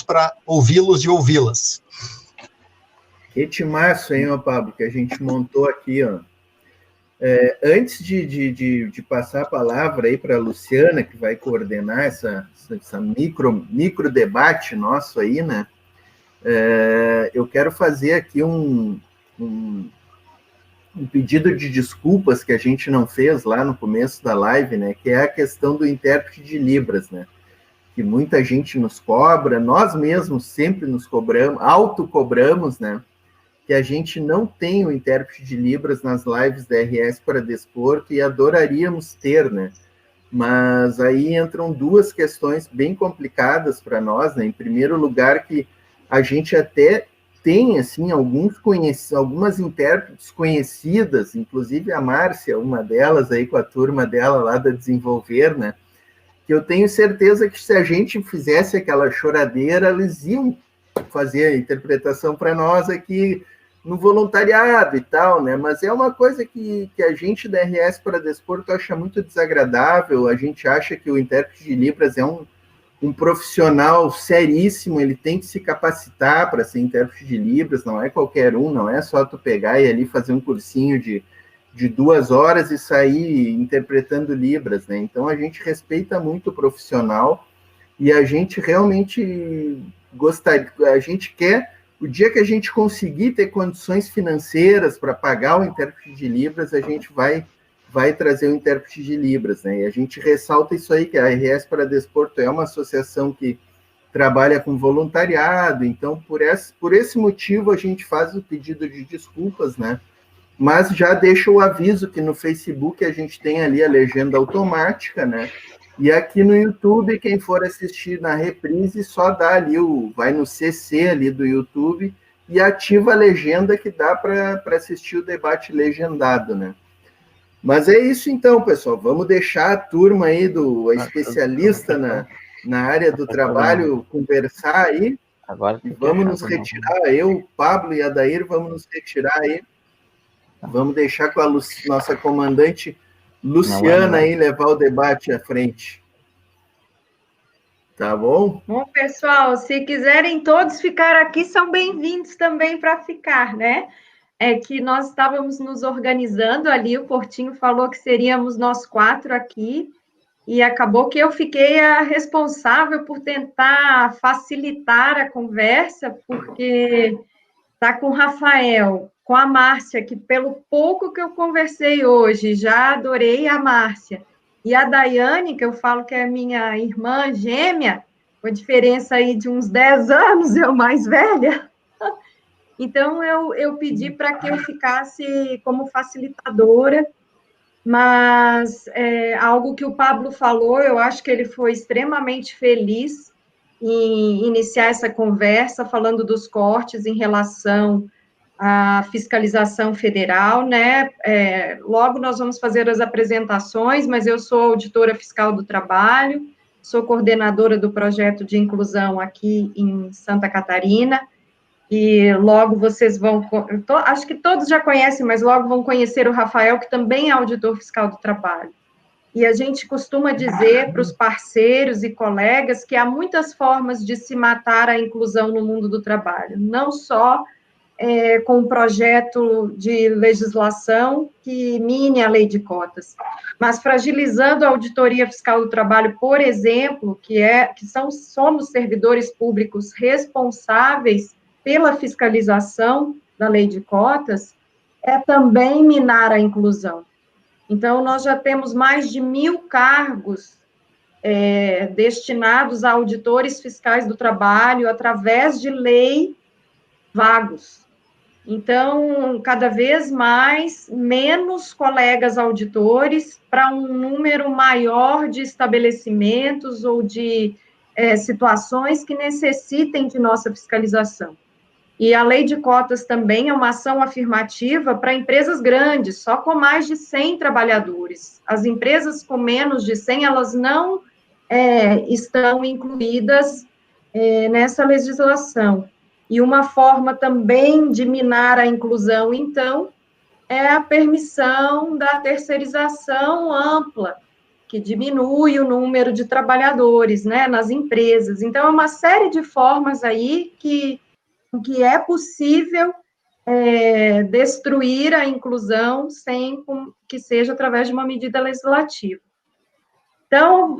para ouvi-los e ouvi-las. Que timaço, hein, Pablo, que a gente montou aqui, ó. Antes de passar a palavra aí para a Luciana, que vai coordenar essa micro debate nosso aí, né? Eu quero fazer aqui um pedido de desculpas que a gente não fez lá no começo da live, né? Que é a questão do intérprete de Libras, né? Que muita gente nos cobra, nós mesmos sempre nos cobramos, autocobramos, né? Que a gente não tem o intérprete de Libras nas lives da RS para Desporto e adoraríamos ter, né? Mas aí entram duas questões bem complicadas para nós, né? Em primeiro lugar, que a gente até tem, assim, algumas intérpretes conhecidas, inclusive a Márcia, uma delas aí com a turma dela lá da Desenvolver, né? Que eu tenho certeza que se a gente fizesse aquela choradeira, eles iam fazer a interpretação para nós aqui no voluntariado e tal, né? Mas é uma coisa que a gente da RS para Desporto acha muito desagradável, a gente acha que o intérprete de Libras é um profissional seríssimo, ele tem que se capacitar para ser intérprete de Libras, não é qualquer um, não é só tu pegar e ali fazer um cursinho de 2 horas e sair interpretando Libras, né? Então a gente respeita muito o profissional e a gente realmente a gente quer, o dia que a gente conseguir ter condições financeiras para pagar o intérprete de Libras, a gente vai trazer o intérprete de Libras, né? E a gente ressalta isso aí, que a RS para Desporto é uma associação que trabalha com voluntariado, então por esse motivo a gente faz o pedido de desculpas, né? Mas já deixa o aviso que no Facebook a gente tem ali a legenda automática, né? E aqui no YouTube, quem for assistir na reprise, só dá ali, vai no CC ali do YouTube e ativa a legenda que dá para assistir o debate legendado, né? Mas é isso então, pessoal. Vamos deixar a turma aí a especialista na área do trabalho conversar aí. Agora e vamos nos retirar, eu, Pablo e Adair, vamos nos retirar aí. Vamos deixar com a nossa comandante Luciana aí levar o debate à frente. Tá bom? Bom, pessoal, se quiserem todos ficar aqui, são bem-vindos também para ficar, né? É que nós estávamos nos organizando ali, o Portinho falou que seríamos nós 4 aqui, e acabou que eu fiquei a responsável por tentar facilitar a conversa, porque está com o Rafael, com a Márcia, que pelo pouco que eu conversei hoje, já adorei a Márcia, e a Daiane, que eu falo que é minha irmã gêmea, com a diferença aí de uns 10 anos, eu mais velha, então eu pedi para que eu ficasse como facilitadora, mas algo que o Pablo falou, eu acho que ele foi extremamente feliz em iniciar essa conversa, falando dos cortes em relação à fiscalização federal, né? Logo nós vamos fazer as apresentações, mas eu sou auditora fiscal do trabalho, sou coordenadora do projeto de inclusão aqui em Santa Catarina, e logo vocês vão, acho que todos já conhecem, mas logo vão conhecer o Rafael, que também é auditor fiscal do trabalho. E a gente costuma dizer para os parceiros e colegas que há muitas formas de se matar a inclusão no mundo do trabalho, não só com um projeto de legislação que mine a lei de cotas, mas fragilizando a auditoria fiscal do trabalho, por exemplo, somos servidores públicos responsáveis pela fiscalização da lei de cotas, é também minar a inclusão. Então, nós já temos mais de 1.000 cargos destinados a auditores fiscais do trabalho, através de lei, vagos. Então, cada vez menos colegas auditores para um número maior de estabelecimentos ou de situações que necessitem de nossa fiscalização. E a lei de cotas também é uma ação afirmativa para empresas grandes, só com mais de 100 trabalhadores. As empresas com menos de 100, elas não estão incluídas nessa legislação. E uma forma também de minar a inclusão, então, é a permissão da terceirização ampla que diminui o número de trabalhadores, né, nas empresas. Então, é uma série de formas aí que é possível destruir a inclusão sem que seja através de uma medida legislativa. Então,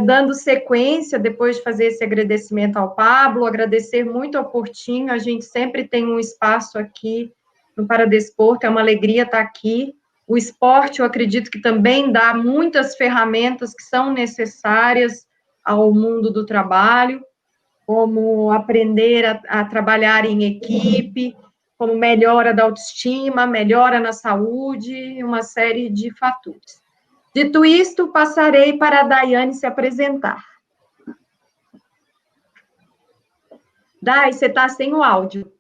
dando sequência, depois de fazer esse agradecimento ao Pablo, agradecer muito ao Portinho, a gente sempre tem um espaço aqui no Paradesporto, é uma alegria estar aqui. O esporte, eu acredito que também dá muitas ferramentas que são necessárias ao mundo do trabalho, como aprender a trabalhar em equipe, como melhora da autoestima, melhora na saúde, uma série de fatores. Dito isto, passarei para a Daiane se apresentar. Dai, você está sem o áudio.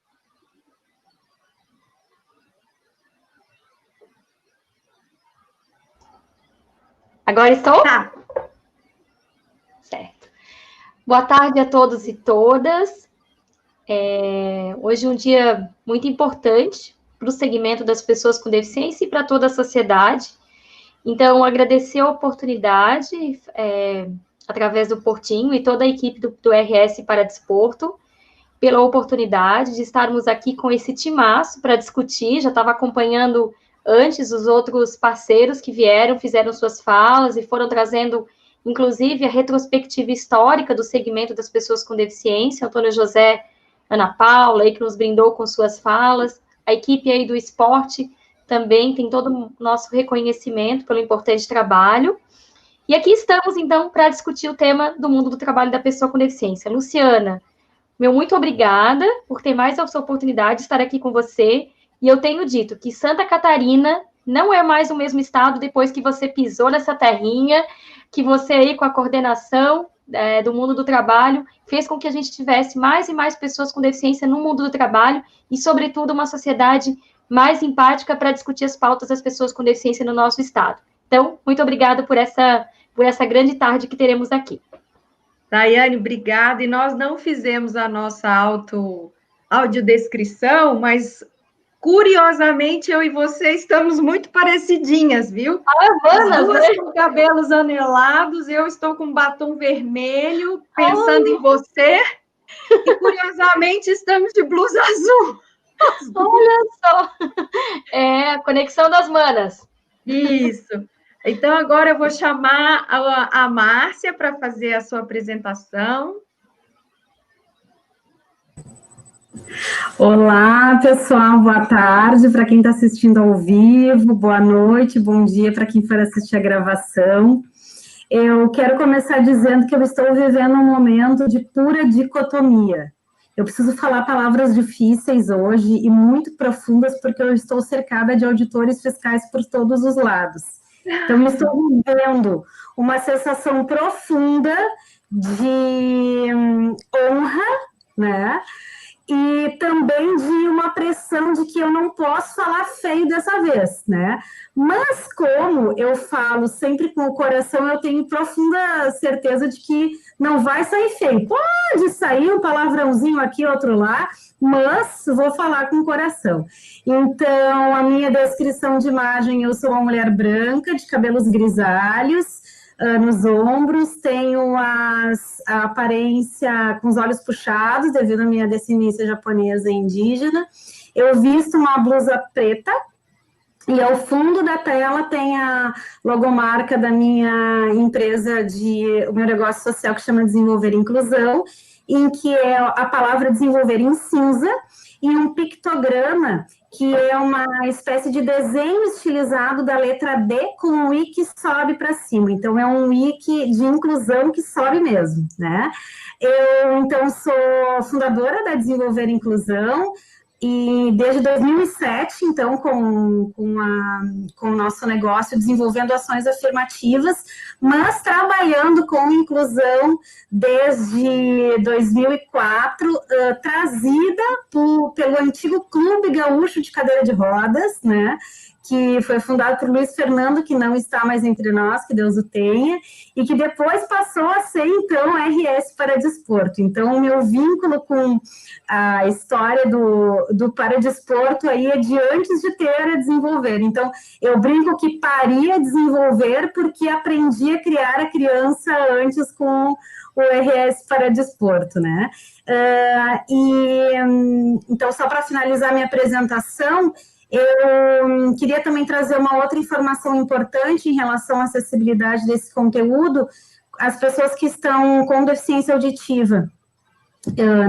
Agora estou? Tá. Certo. Boa tarde a todos e todas. Hoje é um dia muito importante para o segmento das pessoas com deficiência e para toda a sociedade. Então, agradecer a oportunidade, através do Portinho e toda a equipe do RS Paradesporto, pela oportunidade de estarmos aqui com esse timaço para discutir. Já estava acompanhando antes os outros parceiros que vieram, fizeram suas falas e foram trazendo, inclusive, a retrospectiva histórica do segmento das pessoas com deficiência. Antônio José, Ana Paula, aí, que nos brindou com suas falas. A equipe aí do esporte também tem todo o nosso reconhecimento pelo importante trabalho. E aqui estamos, então, para discutir o tema do mundo do trabalho da pessoa com deficiência. Luciana, meu muito obrigada por ter mais essa oportunidade de estar aqui com você. E eu tenho dito que Santa Catarina não é mais o mesmo estado depois que você pisou nessa terrinha, que você aí com a coordenação do mundo do trabalho fez com que a gente tivesse mais e mais pessoas com deficiência no mundo do trabalho e, sobretudo, uma sociedade mais empática para discutir as pautas das pessoas com deficiência no nosso estado. Então, muito obrigada por essa grande tarde que teremos aqui. Daiane, obrigada. E nós não fizemos a nossa audiodescrição, mas, curiosamente, eu e você estamos muito parecidinhas, viu? As duas com cabelos anelados, eu estou com batom vermelho, pensando em você, e, curiosamente, estamos de blusa azul. Olha só! A conexão das manas. Isso. Então, agora eu vou chamar a Márcia para fazer a sua apresentação. Olá, pessoal, boa tarde para quem está assistindo ao vivo, boa noite, bom dia para quem for assistir a gravação. Eu quero começar dizendo que eu estou vivendo um momento de pura dicotomia. Eu preciso falar palavras difíceis hoje e muito profundas, porque eu estou cercada de auditores fiscais por todos os lados. Então, eu estou vivendo uma sensação profunda de honra, né? E também de uma pressão de que eu não posso falar feio dessa vez, né? Mas como eu falo sempre com o coração, eu tenho profunda certeza de que não vai sair feio. Pode sair um palavrãozinho aqui, outro lá, mas vou falar com o coração. Então, a minha descrição de imagem, eu sou uma mulher branca, de cabelos grisalhos, nos ombros, tenho a aparência com os olhos puxados, devido à minha descendência japonesa e indígena. Eu visto uma blusa preta, e ao fundo da tela tem a logomarca da minha empresa, o meu negócio social, que chama Desenvolver Inclusão, em que é a palavra desenvolver em cinza, e um pictograma, que é uma espécie de desenho estilizado da letra D com um I que sobe para cima. Então, é um I de inclusão que sobe mesmo, né? Eu, então, sou fundadora da Desenvolver Inclusão, e desde 2007, então, com o nosso negócio, desenvolvendo ações afirmativas, mas trabalhando com inclusão desde 2004, trazida pelo antigo Clube Gaúcho de Cadeira de Rodas, né, que foi fundado por Luiz Fernando, que não está mais entre nós, que Deus o tenha, e que depois passou a ser, então, RS Paradesporto. Então, o meu vínculo com a história do Paradesporto aí é de antes de ter a desenvolver. Então, eu brinco que paria desenvolver porque aprendi a criar a criança antes com o RS Paradesporto, né? Então, só para finalizar minha apresentação, eu queria também trazer uma outra informação importante em relação à acessibilidade desse conteúdo. As pessoas que estão com deficiência auditiva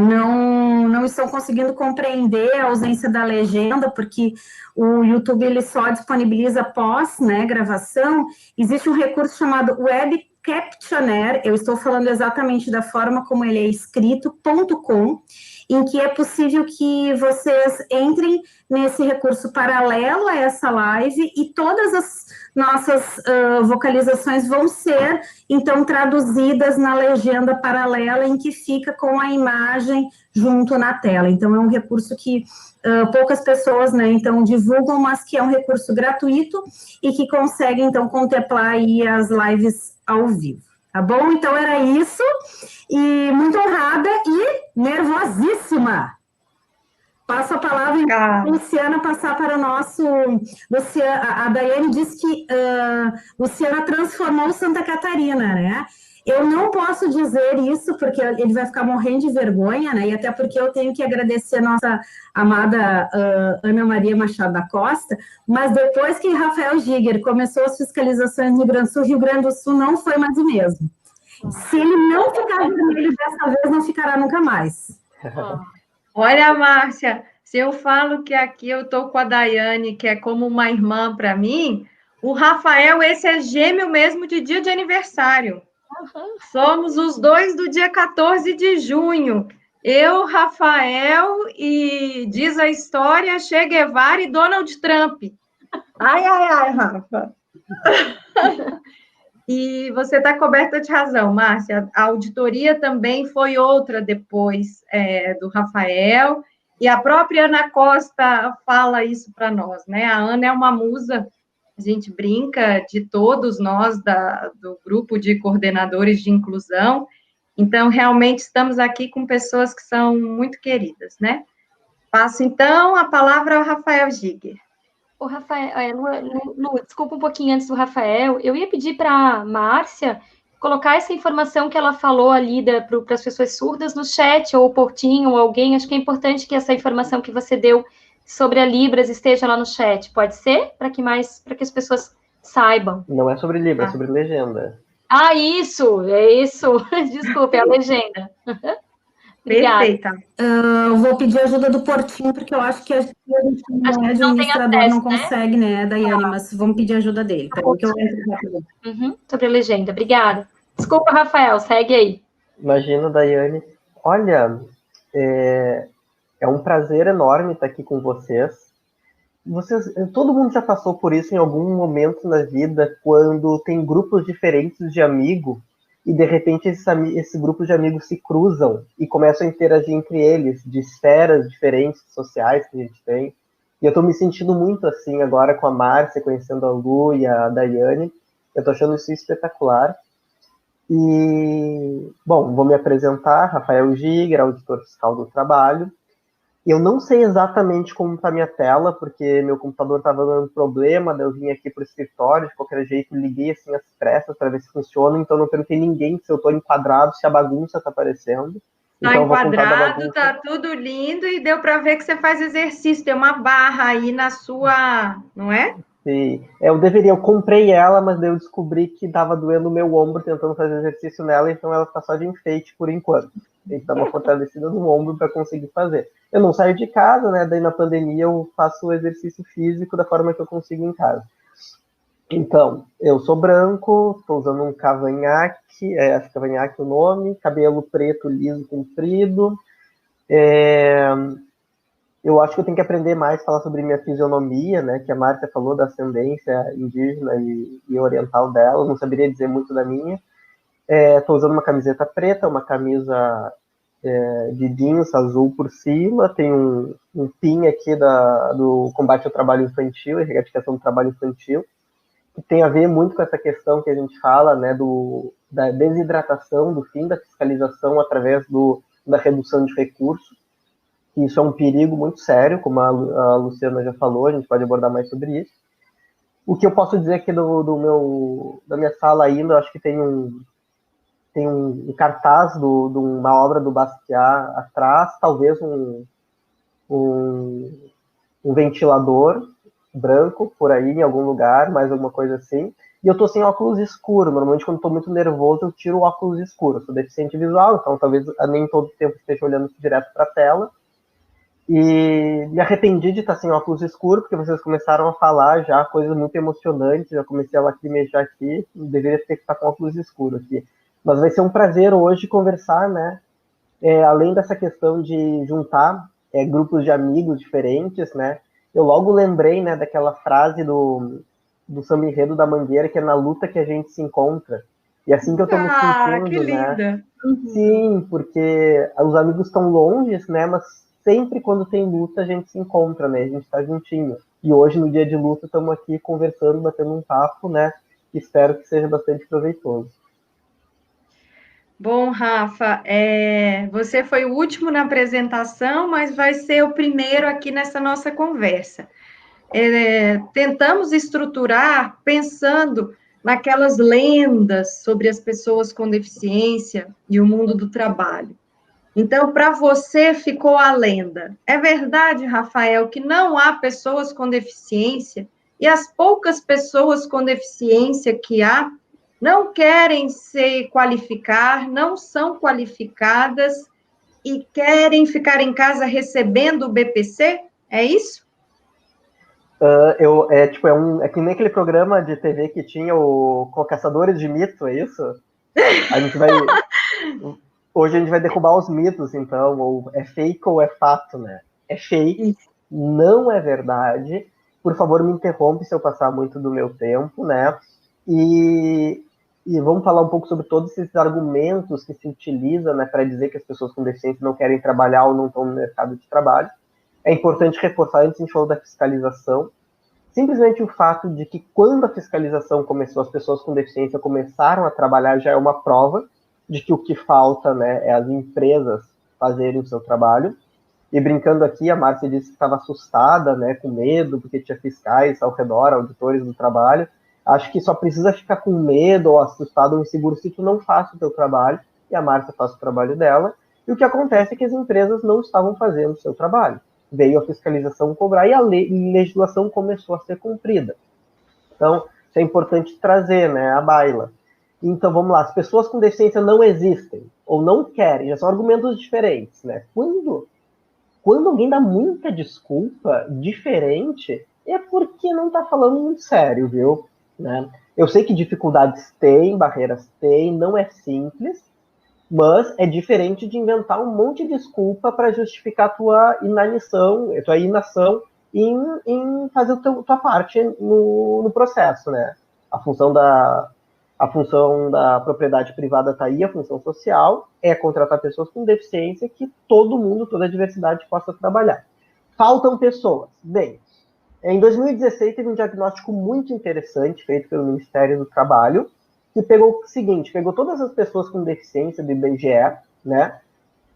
não estão conseguindo compreender a ausência da legenda, porque o YouTube ele só disponibiliza pós, né, gravação. Existe um recurso chamado Web Captioner, eu estou falando exatamente da forma como ele é escrito, .com, em que é possível que vocês entrem nesse recurso paralelo a essa live e todas as nossas vocalizações vão ser, então, traduzidas na legenda paralela em que fica com a imagem junto na tela. Então, é um recurso que poucas pessoas, né, então, divulgam, mas que é um recurso gratuito e que consegue, então, contemplar aí as lives ao vivo. Tá bom? Então, era isso. E muito honrada e nervosíssima. Passo a palavra, então, Luciana, passar para o nosso... a Daiane disse que Luciana transformou Santa Catarina, né? Eu não posso dizer isso, porque ele vai ficar morrendo de vergonha, né? E até porque eu tenho que agradecer a nossa amada Ana Maria Machado da Costa, mas depois que Rafael Giger começou as fiscalizações no Rio Grande do Sul, não foi mais o mesmo. Se ele não ficar vermelho dessa vez, não ficará nunca mais. Olha, Márcia, se eu falo que aqui eu estou com a Daiane, que é como uma irmã para mim, o Rafael, esse é gêmeo mesmo de dia de aniversário. Somos os dois do dia 14 de junho. Eu, Rafael e, diz a história, Che Guevara e Donald Trump. Ai, Rafa. E você está coberta de razão, Márcia. A auditoria também foi outra depois do Rafael, e a própria Ana Costa fala isso para nós, né? A Ana é uma musa, a gente brinca, de todos nós do grupo de coordenadores de inclusão. Então, realmente, estamos aqui com pessoas que são muito queridas, né? Passo, então, a palavra ao Rafael Giger. O Rafael, Lu, desculpa um pouquinho antes do Rafael, eu ia pedir para a Márcia colocar essa informação que ela falou ali para as pessoas surdas no chat, ou o Portinho, ou alguém. Acho que é importante que essa informação que você deu sobre a Libras esteja lá no chat, pode ser? Para que as pessoas saibam. Não é sobre Libras, é sobre legenda. Ah, isso, é isso. Desculpe, é a legenda. Perfeita. Eu vou pedir ajuda do Portinho, porque eu acho que a gente não é administrador, acesso, não consegue, né, Daiane, mas vamos pedir ajuda dele. Tá? Sobre a legenda, obrigada. Desculpa, Rafael, segue aí. Imagina, Daiane. Olha, é um prazer enorme estar aqui com vocês. Todo mundo já passou por isso em algum momento na vida, quando tem grupos diferentes de amigos, e de repente esse grupo de amigos se cruzam e começam a interagir entre eles, de esferas diferentes sociais que a gente tem. E eu estou me sentindo muito assim agora com a Márcia, conhecendo a Lu e a Daiane. Eu estou achando isso espetacular. E, bom, vou me apresentar, Rafael Giger, auditor fiscal do trabalho. Eu não sei exatamente como está a minha tela, porque meu computador estava dando problema, daí eu vim aqui para o escritório, de qualquer jeito, liguei assim as pressas para ver se funciona, então não perguntei ninguém se eu estou enquadrado, se a bagunça está aparecendo. Está enquadrado, está tudo lindo, e deu para ver que você faz exercício, tem uma barra aí na sua, não é? Sim, eu comprei ela, mas daí eu descobri que estava doendo o meu ombro tentando fazer exercício nela, então ela está só de enfeite por enquanto. Tem que dar uma fortalecida no ombro para conseguir fazer. Eu não saio de casa, né? Daí na pandemia eu faço o exercício físico da forma que eu consigo em casa. Então, eu sou branco, estou usando um cavanhaque, acho que cavanhaque é o nome, cabelo preto, liso, comprido. Eu acho que eu tenho que aprender mais a falar sobre minha fisionomia, né? Que a Márcia falou da ascendência indígena e oriental dela, eu não saberia dizer muito da minha. Estou usando uma camiseta preta, uma camisa de jeans azul por cima, tem um pin aqui do combate ao trabalho infantil, erradicação do trabalho infantil, que tem a ver muito com essa questão que a gente fala, né, da desidratação, do fim da fiscalização através da redução de recursos. Isso é um perigo muito sério, como a Luciana já falou, a gente pode abordar mais sobre isso. O que eu posso dizer aqui da minha sala ainda, eu acho que tem um cartaz de uma obra do Basquiat atrás, talvez um ventilador branco por aí, em algum lugar, mais alguma coisa assim. E eu tô sem óculos escuro. Normalmente, quando tô muito nervoso, eu tiro o óculos escuro. Eu sou deficiente visual, então talvez nem todo o tempo esteja olhando direto para a tela. E me arrependi de estar sem óculos escuro, porque vocês começaram a falar já coisas muito emocionantes, já comecei a lacrimejar aqui, deveria ter que estar com óculos escuros aqui. Mas vai ser um prazer hoje conversar, né? Além dessa questão de juntar grupos de amigos diferentes, né? Eu logo lembrei, né, daquela frase do Samba Enredo da Mangueira, que é na luta que a gente se encontra. E assim que eu tô me sentindo, que linda! Né? Sim, porque os amigos estão longe, né? Mas sempre quando tem luta a gente se encontra, né? A gente tá juntinho. E hoje, no dia de luta, estamos aqui conversando, batendo um papo, né? Espero que seja bastante proveitoso. Bom, Rafa, você foi o último na apresentação, mas vai ser o primeiro aqui nessa nossa conversa. Tentamos estruturar pensando naquelas lendas sobre as pessoas com deficiência e o mundo do trabalho. Então, para você ficou a lenda. É verdade, Rafael, que não há pessoas com deficiência e as poucas pessoas com deficiência que há não querem se qualificar, não são qualificadas e querem ficar em casa recebendo o BPC? É isso? É que nem aquele programa de TV que tinha o Caçadores de Mito, é isso? Hoje a gente vai derrubar os mitos, então, ou é fake ou é fato, né? É fake, não é verdade. Por favor, me interrompe se eu passar muito do meu tempo, né? E vamos falar um pouco sobre todos esses argumentos que se utilizam, né, para dizer que as pessoas com deficiência não querem trabalhar ou não estão no mercado de trabalho. É importante reforçar, antes a gente falou da fiscalização, simplesmente o fato de que quando a fiscalização começou, as pessoas com deficiência começaram a trabalhar, já é uma prova de que o que falta, né, é as empresas fazerem o seu trabalho. E brincando aqui, a Márcia disse que estava assustada, né, com medo, porque tinha fiscais ao redor, auditores do trabalho. Acho que só precisa ficar com medo ou assustado ou inseguro se tu não faz o teu trabalho, e a Márcia faz o trabalho dela. E o que acontece é que as empresas não estavam fazendo o seu trabalho. Veio a fiscalização cobrar e a legislação começou a ser cumprida. Então, isso é importante trazer, né, à baila. Então, vamos lá, as pessoas com deficiência não existem, ou não querem, já são argumentos diferentes, né? Quando alguém dá muita desculpa diferente, é porque não está falando muito sério, viu? Né? Eu sei que dificuldades tem, barreiras tem, não é simples, mas é diferente de inventar um monte de desculpa para justificar tua inação em fazer tua parte no processo, né? A função da propriedade privada está aí, a função social é contratar pessoas com deficiência que todo mundo, toda a diversidade possa trabalhar. Faltam pessoas. Bem, em 2016 teve um diagnóstico muito interessante feito pelo Ministério do Trabalho, que pegou o seguinte, pegou todas as pessoas com deficiência do IBGE, né,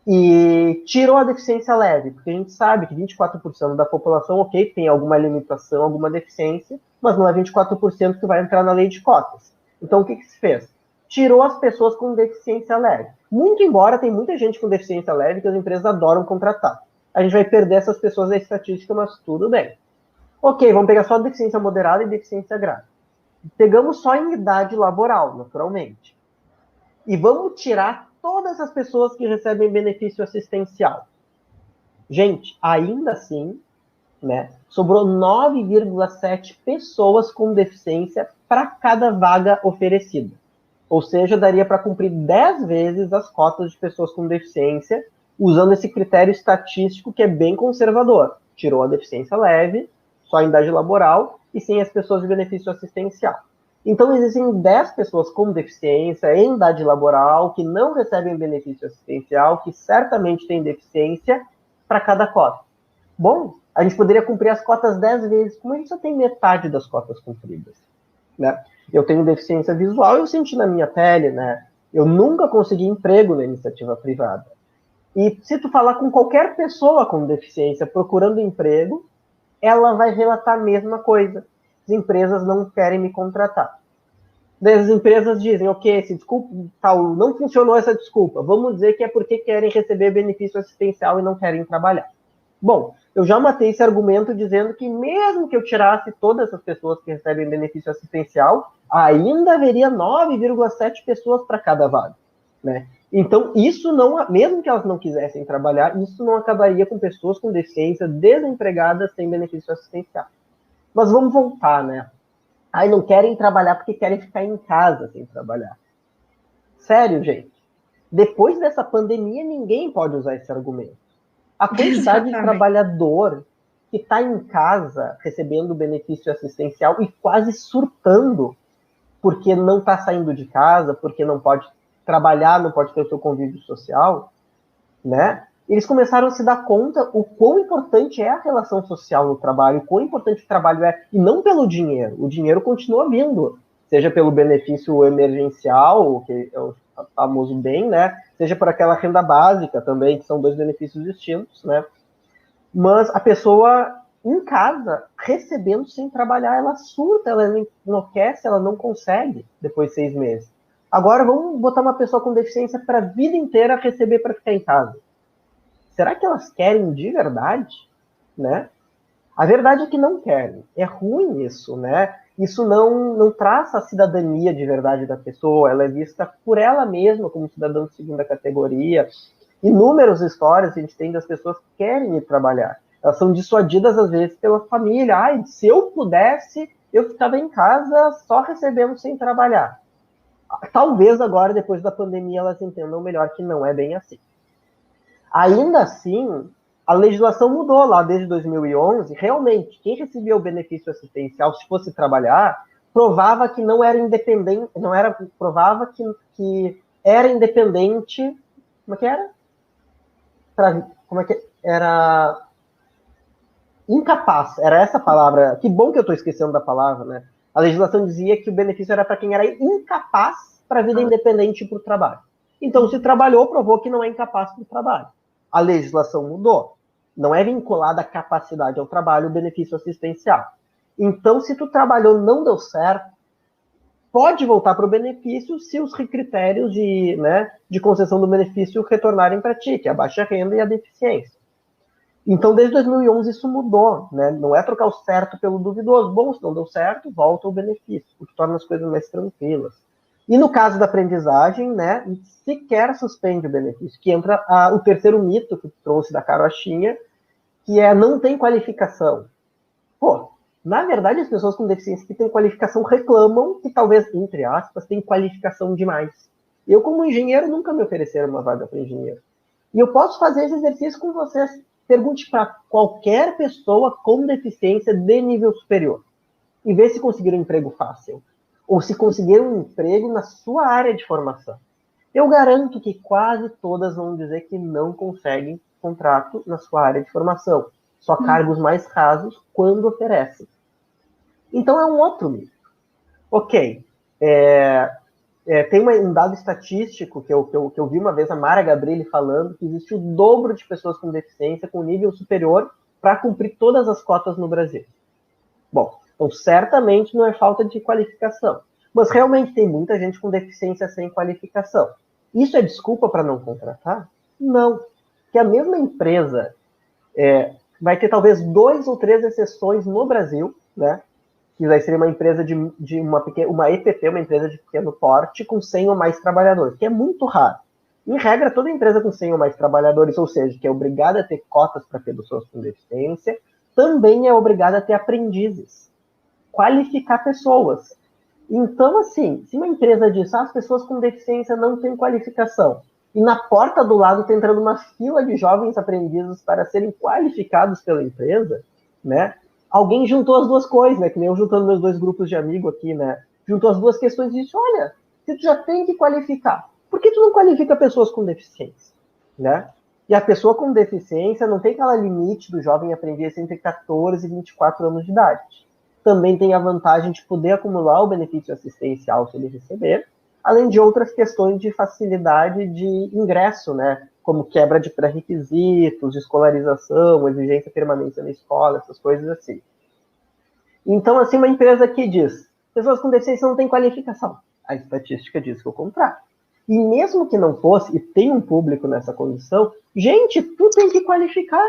e tirou a deficiência leve, porque a gente sabe que 24% da população, ok, tem alguma limitação, alguma deficiência, mas não é 24% que vai entrar na lei de cotas. Então, o que se fez? Tirou as pessoas com deficiência leve. Muito embora tem muita gente com deficiência leve que as empresas adoram contratar. A gente vai perder essas pessoas da estatística, mas tudo bem. Ok, vamos pegar só deficiência moderada e deficiência grave. Pegamos só em idade laboral, naturalmente. E vamos tirar todas as pessoas que recebem benefício assistencial. Gente, ainda assim, né, sobrou 9,7 pessoas com deficiência para cada vaga oferecida. Ou seja, daria para cumprir 10 vezes as cotas de pessoas com deficiência, usando esse critério estatístico que é bem conservador. Tirou a deficiência leve, só em idade laboral, e sem as pessoas de benefício assistencial. Então, existem 10 pessoas com deficiência em idade laboral que não recebem benefício assistencial, que certamente têm deficiência para cada cota. Bom, a gente poderia cumprir as cotas 10 vezes, como a gente só tem metade das cotas cumpridas, né? Eu tenho deficiência visual, eu senti na minha pele, né? Eu nunca consegui emprego na iniciativa privada. E se tu falar com qualquer pessoa com deficiência procurando emprego, ela vai relatar a mesma coisa. As empresas não querem me contratar. Daí as empresas dizem, ok, esse desculpa, tal, não funcionou essa desculpa. Vamos dizer que é porque querem receber benefício assistencial e não querem trabalhar. Bom, eu já matei esse argumento dizendo que mesmo que eu tirasse todas essas pessoas que recebem benefício assistencial, ainda haveria 9,7 pessoas para cada vaga, né? Então, isso não, mesmo que elas não quisessem trabalhar, isso não acabaria com pessoas com deficiência desempregadas sem benefício assistencial. Mas vamos voltar, né? Aí não querem trabalhar porque querem ficar em casa sem trabalhar. Sério, gente. Depois dessa pandemia, ninguém pode usar esse argumento. A quantidade de trabalhador que está em casa recebendo benefício assistencial e quase surtando porque não está saindo de casa, porque não pode trabalhar, não pode ter o seu convívio social, né? Eles começaram a se dar conta o quão importante é a relação social no trabalho, o quão importante o trabalho é, e não pelo dinheiro. O dinheiro continua vindo, seja pelo benefício emergencial, que é o famoso bem, né? Seja por aquela renda básica também, que são 2 benefícios distintos, né? Mas a pessoa em casa, recebendo sem trabalhar, ela surta, ela enlouquece, ela não consegue depois de 6 meses. Agora vamos botar uma pessoa com deficiência para a vida inteira receber para ficar em casa. Será que elas querem de verdade, né? A verdade é que não querem. É ruim isso, né? Isso não traça a cidadania de verdade da pessoa. Ela é vista por ela mesma como cidadão de segunda categoria. Inúmeras histórias a gente tem das pessoas que querem ir trabalhar. Elas são dissuadidas, às vezes, pela família. Ai, se eu pudesse, eu ficava em casa só recebendo sem trabalhar. Talvez agora, depois da pandemia, elas entendam melhor que não é bem assim. Ainda assim, a legislação mudou lá desde 2011. Realmente, quem recebia o benefício assistencial, se fosse trabalhar, provava que não era independente, provava que era independente. Como é que era? Era incapaz. Era essa palavra. Que bom que eu estou esquecendo da palavra, né? A legislação dizia que o benefício era para quem era incapaz para a vida independente e para o trabalho. Então, se trabalhou, provou que não é incapaz para o trabalho. A legislação mudou. Não é vinculada à capacidade ao trabalho o benefício assistencial. Então, se tu trabalhou não deu certo, pode voltar para o benefício se os critérios de concessão do benefício retornarem para ti, que é a baixa renda e a deficiência. Então, desde 2011 isso mudou, né? Não é trocar o certo pelo duvidoso. Bom, se não deu certo, volta o benefício, o que torna as coisas mais tranquilas. E no caso da aprendizagem, né, sequer suspende o benefício, que entra o terceiro mito que trouxe da carochinha, que é não tem qualificação. Pô, na verdade, as pessoas com deficiência que têm qualificação reclamam que talvez, entre aspas, tem qualificação demais. Eu, como engenheiro, nunca me ofereceram uma vaga para engenheiro. E eu posso fazer esse exercício com vocês. Pergunte para qualquer pessoa com deficiência de nível superior e vê se conseguiram um emprego fácil ou se conseguiram um emprego na sua área de formação. Eu garanto que quase todas vão dizer que não conseguem contrato na sua área de formação. Só cargos mais rasos quando oferecem. Então é um outro mito. Ok, tem um dado estatístico que eu vi uma vez a Mara Gabrilli falando que existe o dobro de pessoas com deficiência com nível superior para cumprir todas as cotas no Brasil. Bom, então certamente não é falta de qualificação, mas realmente tem muita gente com deficiência sem qualificação. Isso é desculpa para não contratar? Não, porque a mesma empresa vai ter talvez 2 ou 3 exceções no Brasil, né? Que vai ser uma empresa de uma EPP, uma empresa de pequeno porte, com 100 ou mais trabalhadores, que é muito raro. Em regra, toda empresa com 100 ou mais trabalhadores, ou seja, que é obrigada a ter cotas para pessoas com deficiência, também é obrigada a ter aprendizes, qualificar pessoas. Então, assim, se uma empresa diz, as pessoas com deficiência não têm qualificação, e na porta do lado está entrando uma fila de jovens aprendizes para serem qualificados pela empresa, né? Alguém juntou as duas coisas, né? Que nem eu juntando meus 2 grupos de amigos aqui, né? juntou as duas questões e disse, olha, se tu já tem que qualificar, por que tu não qualifica pessoas com deficiência? Né? E a pessoa com deficiência não tem aquela limite do jovem aprendiz entre 14 e 24 anos de idade. Também tem a vantagem de poder acumular o benefício assistencial se ele receber, além de outras questões de facilidade de ingresso, né? Como quebra de pré-requisitos, de escolarização, exigência de permanência na escola, essas coisas assim. Então, assim, uma empresa que diz, pessoas com deficiência não têm qualificação. A estatística diz que é o contrário. E mesmo que não fosse, e tem um público nessa condição, gente, tu tem que qualificar.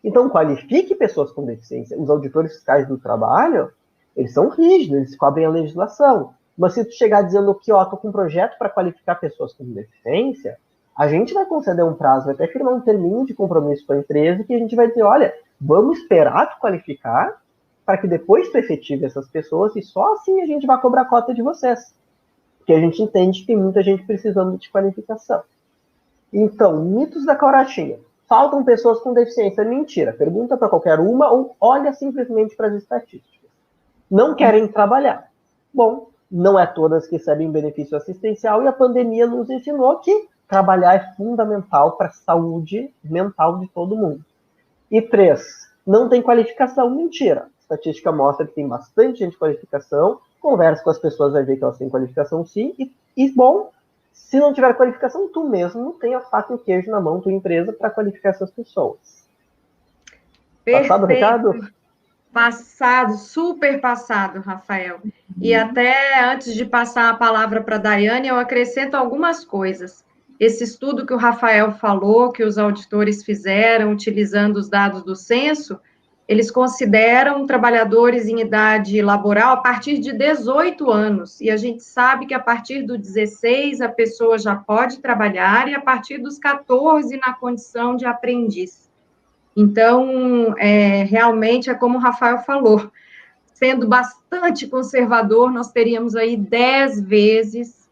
Então, qualifique pessoas com deficiência. Os auditores fiscais do trabalho, eles são rígidos, eles cobrem a legislação. Mas se tu chegar dizendo que, ó, tô com um projeto para qualificar pessoas com deficiência, a gente vai conceder um prazo, vai até firmar um termino de compromisso com a empresa, que a gente vai dizer, olha, vamos esperar tu qualificar, para que depois tu efetive essas pessoas, e só assim a gente vai cobrar a cota de vocês. Porque a gente entende que tem muita gente precisando de qualificação. Então, mitos da Cauratinha. Faltam pessoas com deficiência. Mentira. Pergunta para qualquer uma ou olha simplesmente para as estatísticas. Não querem trabalhar. Bom, não é todas que recebem benefício assistencial e a pandemia nos ensinou que trabalhar é fundamental para a saúde mental de todo mundo. E 3, não tem qualificação. Mentira. A estatística mostra que tem bastante gente com qualificação. Conversa com as pessoas, vai ver que elas têm qualificação sim. E bom, se não tiver qualificação, tu mesmo tem a faca e o queijo na mão, tua empresa, para qualificar essas pessoas. Perfeito. Passado o recado? Passado, super passado, Rafael. E até antes de passar a palavra para a Daiane, eu acrescento algumas coisas. Esse estudo que o Rafael falou, que os auditores fizeram, utilizando os dados do censo, eles consideram trabalhadores em idade laboral a partir de 18 anos, e a gente sabe que a partir dos 16 a pessoa já pode trabalhar, e a partir dos 14 na condição de aprendiz. Então, realmente é como o Rafael falou, sendo bastante conservador, nós teríamos aí 10 vezes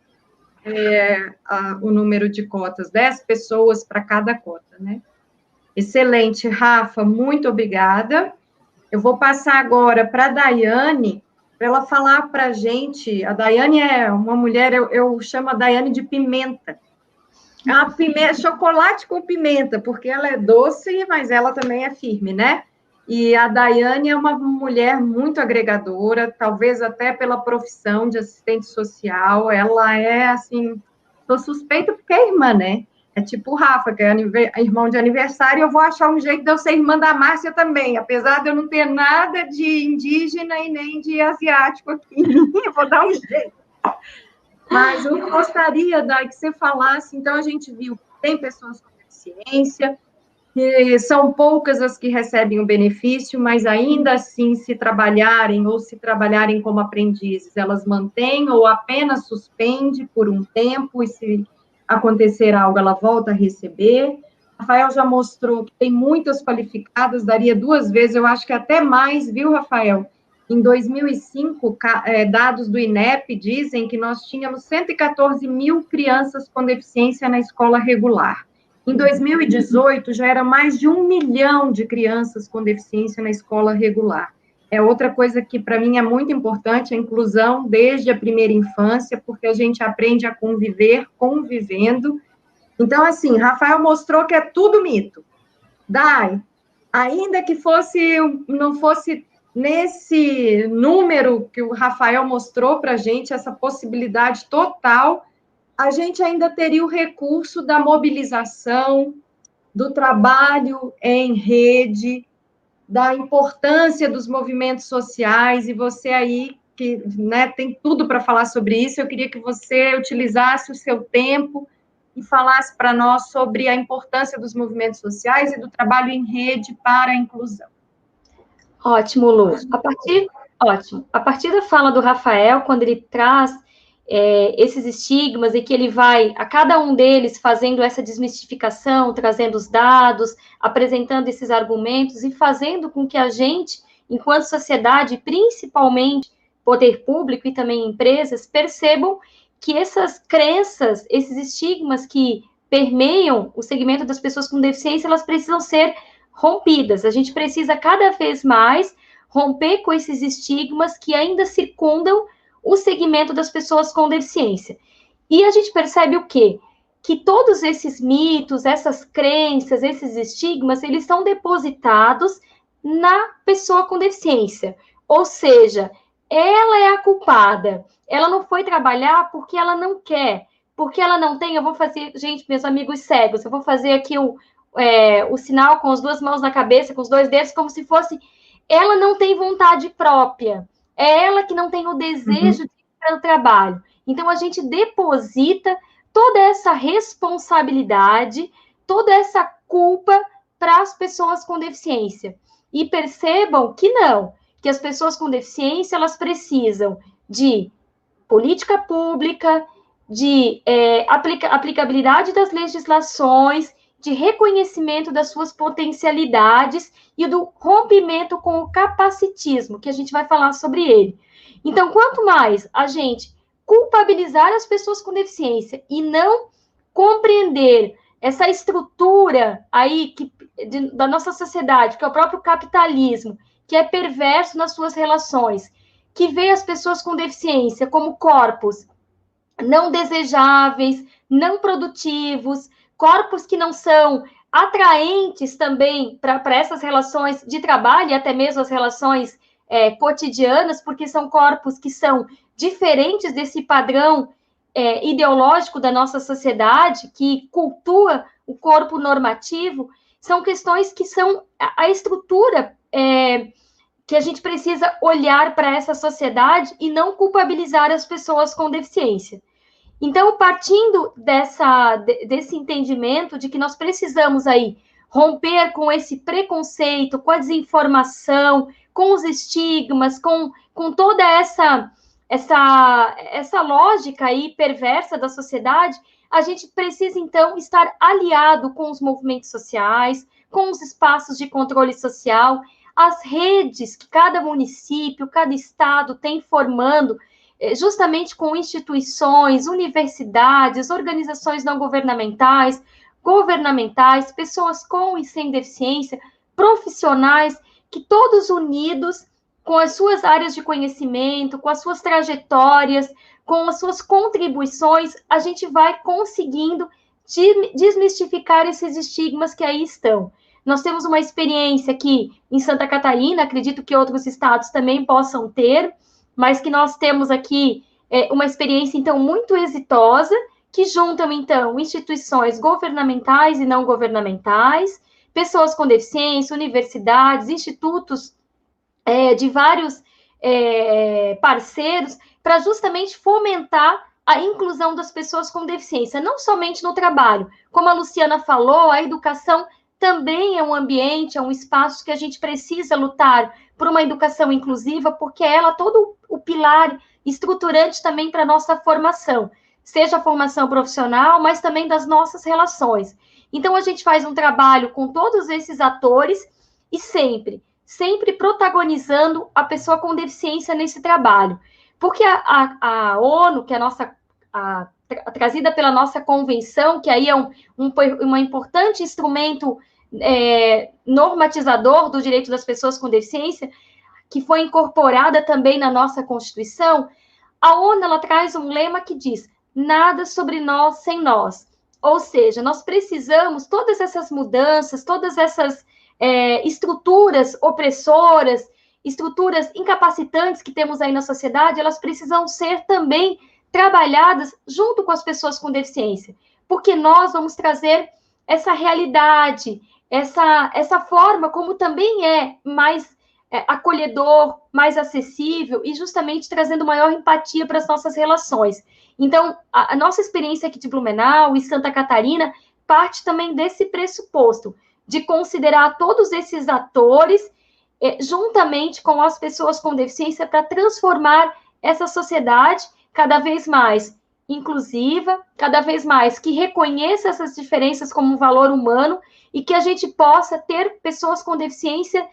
o número de cotas, 10 pessoas para cada cota, né? Excelente, Rafa, muito obrigada. Eu vou passar agora para a Daiane, para ela falar para a gente. A Daiane é uma mulher, eu chamo a Daiane de pimenta. É uma pimenta, chocolate com pimenta, porque ela é doce, mas ela também é firme, né? E a Daiane é uma mulher muito agregadora, talvez até pela profissão de assistente social. Ela é, assim, sou suspeita porque é irmã, né? É tipo o Rafa, que é irmão de aniversário, eu vou achar um jeito de eu ser irmã da Márcia também, apesar de eu não ter nada de indígena e nem de asiático aqui, eu vou dar um jeito. Mas eu gostaria, Dai, que você falasse, então a gente viu que tem pessoas com deficiência, que são poucas as que recebem o benefício, mas ainda assim, se trabalharem como aprendizes, elas mantêm ou apenas suspende por um tempo, e se acontecer algo, ela volta a receber. Rafael já mostrou que tem muitas qualificadas, daria 2 vezes, eu acho que até mais, viu, Rafael? Em 2005, dados do INEP dizem que nós tínhamos 114 mil crianças com deficiência na escola regular. Em 2018, já era mais de 1 milhão de crianças com deficiência na escola regular. É outra coisa que, para mim, é muito importante, a inclusão desde a primeira infância, porque a gente aprende a conviver, convivendo. Então, assim, Rafael mostrou que é tudo mito. Dai, ainda que não fosse nesse número que o Rafael mostrou para a gente, essa possibilidade total, a gente ainda teria o recurso da mobilização, do trabalho em rede, da importância dos movimentos sociais, e você aí, que, né, tem tudo para falar sobre isso, eu queria que você utilizasse o seu tempo e falasse para nós sobre a importância dos movimentos sociais e do trabalho em rede para a inclusão. Ótimo, Lu. A partir da fala do Rafael, quando ele traz esses estigmas e que ele vai, a cada um deles, fazendo essa desmistificação, trazendo os dados, apresentando esses argumentos e fazendo com que a gente, enquanto sociedade, principalmente poder público e também empresas, percebam que essas crenças, esses estigmas que permeiam o segmento das pessoas com deficiência, elas precisam ser rompidas. A gente precisa cada vez mais romper com esses estigmas que ainda circundam o segmento das pessoas com deficiência. E a gente percebe o quê? Que todos esses mitos, essas crenças, esses estigmas, eles são depositados na pessoa com deficiência. Ou seja, ela é a culpada. Ela não foi trabalhar porque ela não quer, porque ela não tem. Eu vou fazer, gente, meus amigos cegos, eu vou fazer aqui o sinal com as duas mãos na cabeça, com os dois dedos, como se fosse. Ela não tem vontade própria. É ela que não tem o desejo de ir para o trabalho. Então, a gente deposita toda essa responsabilidade, toda essa culpa para as pessoas com deficiência. E percebam que não, que as pessoas com deficiência, elas precisam de política pública, de aplicabilidade das legislações, de reconhecimento das suas potencialidades e do rompimento com o capacitismo, que a gente vai falar sobre ele. Então, quanto mais a gente culpabilizar as pessoas com deficiência e não compreender essa estrutura aí da nossa sociedade, que é o próprio capitalismo, que é perverso nas suas relações, que vê as pessoas com deficiência como corpos não desejáveis, não produtivos, corpos que não são atraentes também para essas relações de trabalho e até mesmo as relações cotidianas, porque são corpos que são diferentes desse padrão ideológico da nossa sociedade, que cultua o corpo normativo, são questões que são a estrutura que a gente precisa olhar para essa sociedade e não culpabilizar as pessoas com deficiência. Então, partindo desse entendimento de que nós precisamos aí romper com esse preconceito, com a desinformação, com os estigmas, com toda essa lógica aí perversa da sociedade, a gente precisa, então, estar aliado com os movimentos sociais, com os espaços de controle social, as redes que cada município, cada estado tem formando, justamente com instituições, universidades, organizações não governamentais, pessoas com e sem deficiência, profissionais, que todos unidos, com as suas áreas de conhecimento, com as suas trajetórias, com as suas contribuições, a gente vai conseguindo desmistificar esses estigmas que aí estão. Nós temos uma experiência aqui em Santa Catarina, acredito que outros estados também possam ter, mas que nós temos aqui uma experiência, então, muito exitosa, que juntam, então, instituições governamentais e não governamentais, pessoas com deficiência, universidades, institutos de vários parceiros, para justamente fomentar a inclusão das pessoas com deficiência, não somente no trabalho. Como a Luciana falou, a educação também é um ambiente, é um espaço que a gente precisa lutar por uma educação inclusiva, porque ela é todo o pilar estruturante também para a nossa formação, seja a formação profissional, mas também das nossas relações. Então, a gente faz um trabalho com todos esses atores e sempre protagonizando a pessoa com deficiência nesse trabalho. Porque a ONU, que é trazida pela nossa convenção, que aí é um importante instrumento normatizador do direito das pessoas com deficiência, que foi incorporada também na nossa Constituição, a ONU ela traz um lema que diz: nada sobre nós sem nós. Ou seja, nós precisamos, todas essas mudanças, todas essas estruturas opressoras, estruturas incapacitantes que temos aí na sociedade, elas precisam ser também trabalhadas junto com as pessoas com deficiência, porque nós vamos trazer essa realidade, essa forma como também é mais acolhedor, mais acessível e justamente trazendo maior empatia para as nossas relações. Então, a nossa experiência aqui de Blumenau e Santa Catarina parte também desse pressuposto de considerar todos esses atores juntamente com as pessoas com deficiência para transformar essa sociedade cada vez mais inclusiva, cada vez mais que reconheça essas diferenças como um valor humano e que a gente possa ter pessoas com deficiência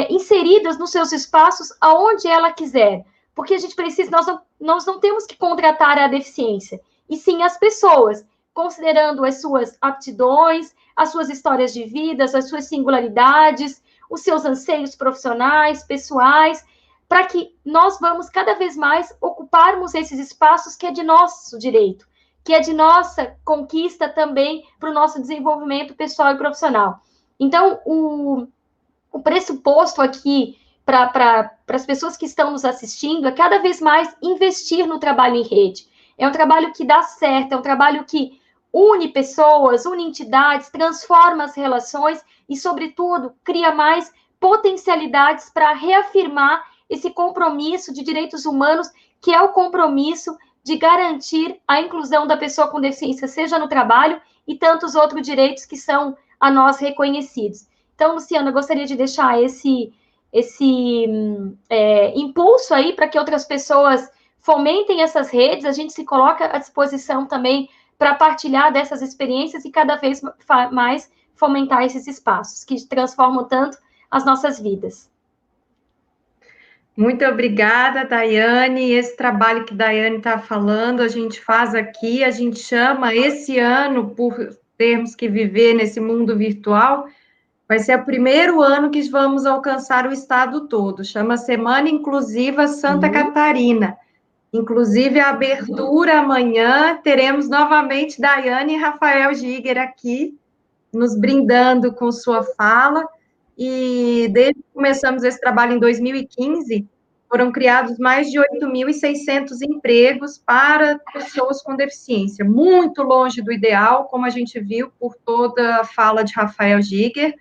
inseridas nos seus espaços aonde ela quiser, porque a gente precisa, nós não temos que contratar a deficiência, e sim as pessoas, considerando as suas aptidões, as suas histórias de vida, as suas singularidades, os seus anseios profissionais, pessoais, para que nós vamos cada vez mais ocuparmos esses espaços que é de nosso direito, que é de nossa conquista também para o nosso desenvolvimento pessoal e profissional. Então, o pressuposto aqui para as pessoas que estão nos assistindo é cada vez mais investir no trabalho em rede. É um trabalho que dá certo, é um trabalho que une pessoas, une entidades, transforma as relações e, sobretudo, cria mais potencialidades para reafirmar esse compromisso de direitos humanos, que é o compromisso de garantir a inclusão da pessoa com deficiência, seja no trabalho e tantos outros direitos que são a nós reconhecidos. Então, Luciana, eu gostaria de deixar esse impulso aí para que outras pessoas fomentem essas redes, a gente se coloca à disposição também para partilhar dessas experiências e cada vez mais fomentar esses espaços que transformam tanto as nossas vidas. Muito obrigada, Daiane. Esse trabalho que a Daiane está falando, a gente faz aqui, a gente chama esse ano, por termos que viver nesse mundo virtual, vai ser o primeiro ano que vamos alcançar o estado todo. Chama Semana Inclusiva Santa Catarina. Inclusive, a abertura amanhã, teremos novamente Daiane e Rafael Giger aqui, nos brindando com sua fala. E desde que começamos esse trabalho em 2015, foram criados mais de 8.600 empregos para pessoas com deficiência, muito longe do ideal, como a gente viu por toda a fala de Rafael Giger,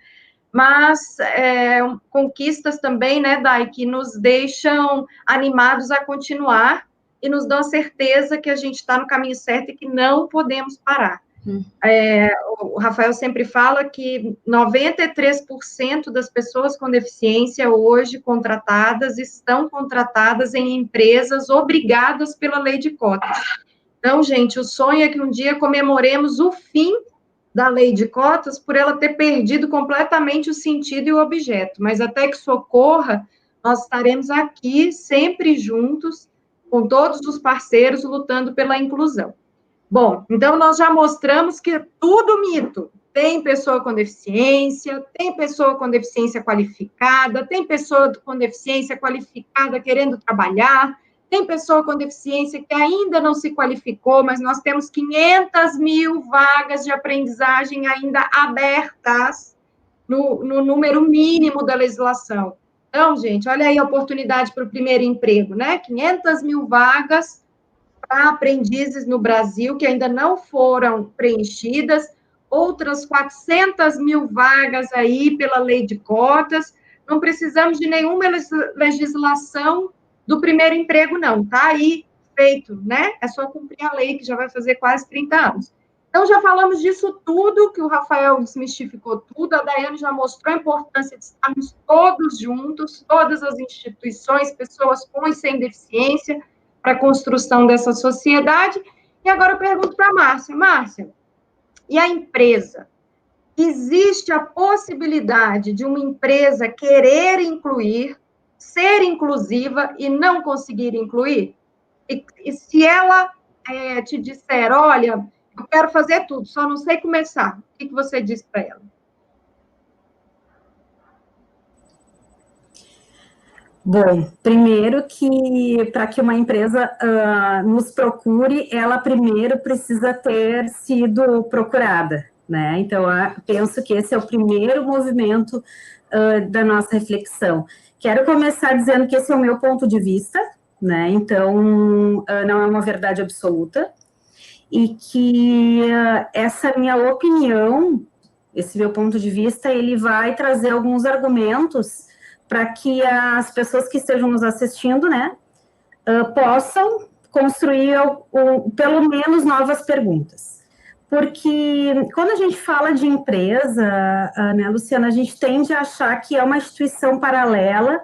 mas conquistas também, né, Dai, que nos deixam animados a continuar e nos dão a certeza que a gente está no caminho certo e que não podemos parar. O Rafael sempre fala que 93% das pessoas com deficiência hoje contratadas estão contratadas em empresas obrigadas pela lei de cotas. Então, gente, o sonho é que um dia comemoremos o fim da lei de cotas por ela ter perdido completamente o sentido e o objeto, mas até que isso ocorra, nós estaremos aqui sempre juntos, com todos os parceiros, lutando pela inclusão. Bom, então nós já mostramos que é tudo mito. Tem pessoa com deficiência qualificada, tem pessoa com deficiência qualificada querendo trabalhar, tem pessoa com deficiência que ainda não se qualificou, mas nós temos 500 mil vagas de aprendizagem ainda abertas no número mínimo da legislação. Então, gente, olha aí a oportunidade para o primeiro emprego, né? 500 mil vagas para aprendizes no Brasil que ainda não foram preenchidas, outras 400 mil vagas aí pela lei de cotas. Não precisamos de nenhuma legislação do primeiro emprego, não. Está aí feito, né? É só cumprir a lei, que já vai fazer quase 30 anos. Então, já falamos disso tudo, que o Rafael desmistificou tudo, a Daiane já mostrou a importância de estarmos todos juntos, todas as instituições, pessoas com e sem deficiência, para a construção dessa sociedade. E agora eu pergunto para a Márcia. Márcia, e a empresa? Existe a possibilidade de uma empresa querer incluir, ser inclusiva e não conseguir incluir? E se ela te disser, olha, eu quero fazer tudo, só não sei começar, o que você diz para ela? Bom, primeiro que para que uma empresa nos procure, ela primeiro precisa ter sido procurada, né? Então, penso que esse é o primeiro movimento da nossa reflexão. Quero começar dizendo que esse é o meu ponto de vista, né? Então, não é uma verdade absoluta, e que essa minha opinião, esse meu ponto de vista, ele vai trazer alguns argumentos para que as pessoas que estejam nos assistindo, né, possam construir pelo menos novas perguntas. Porque quando a gente fala de empresa, né, Luciana, a gente tende a achar que é uma instituição paralela,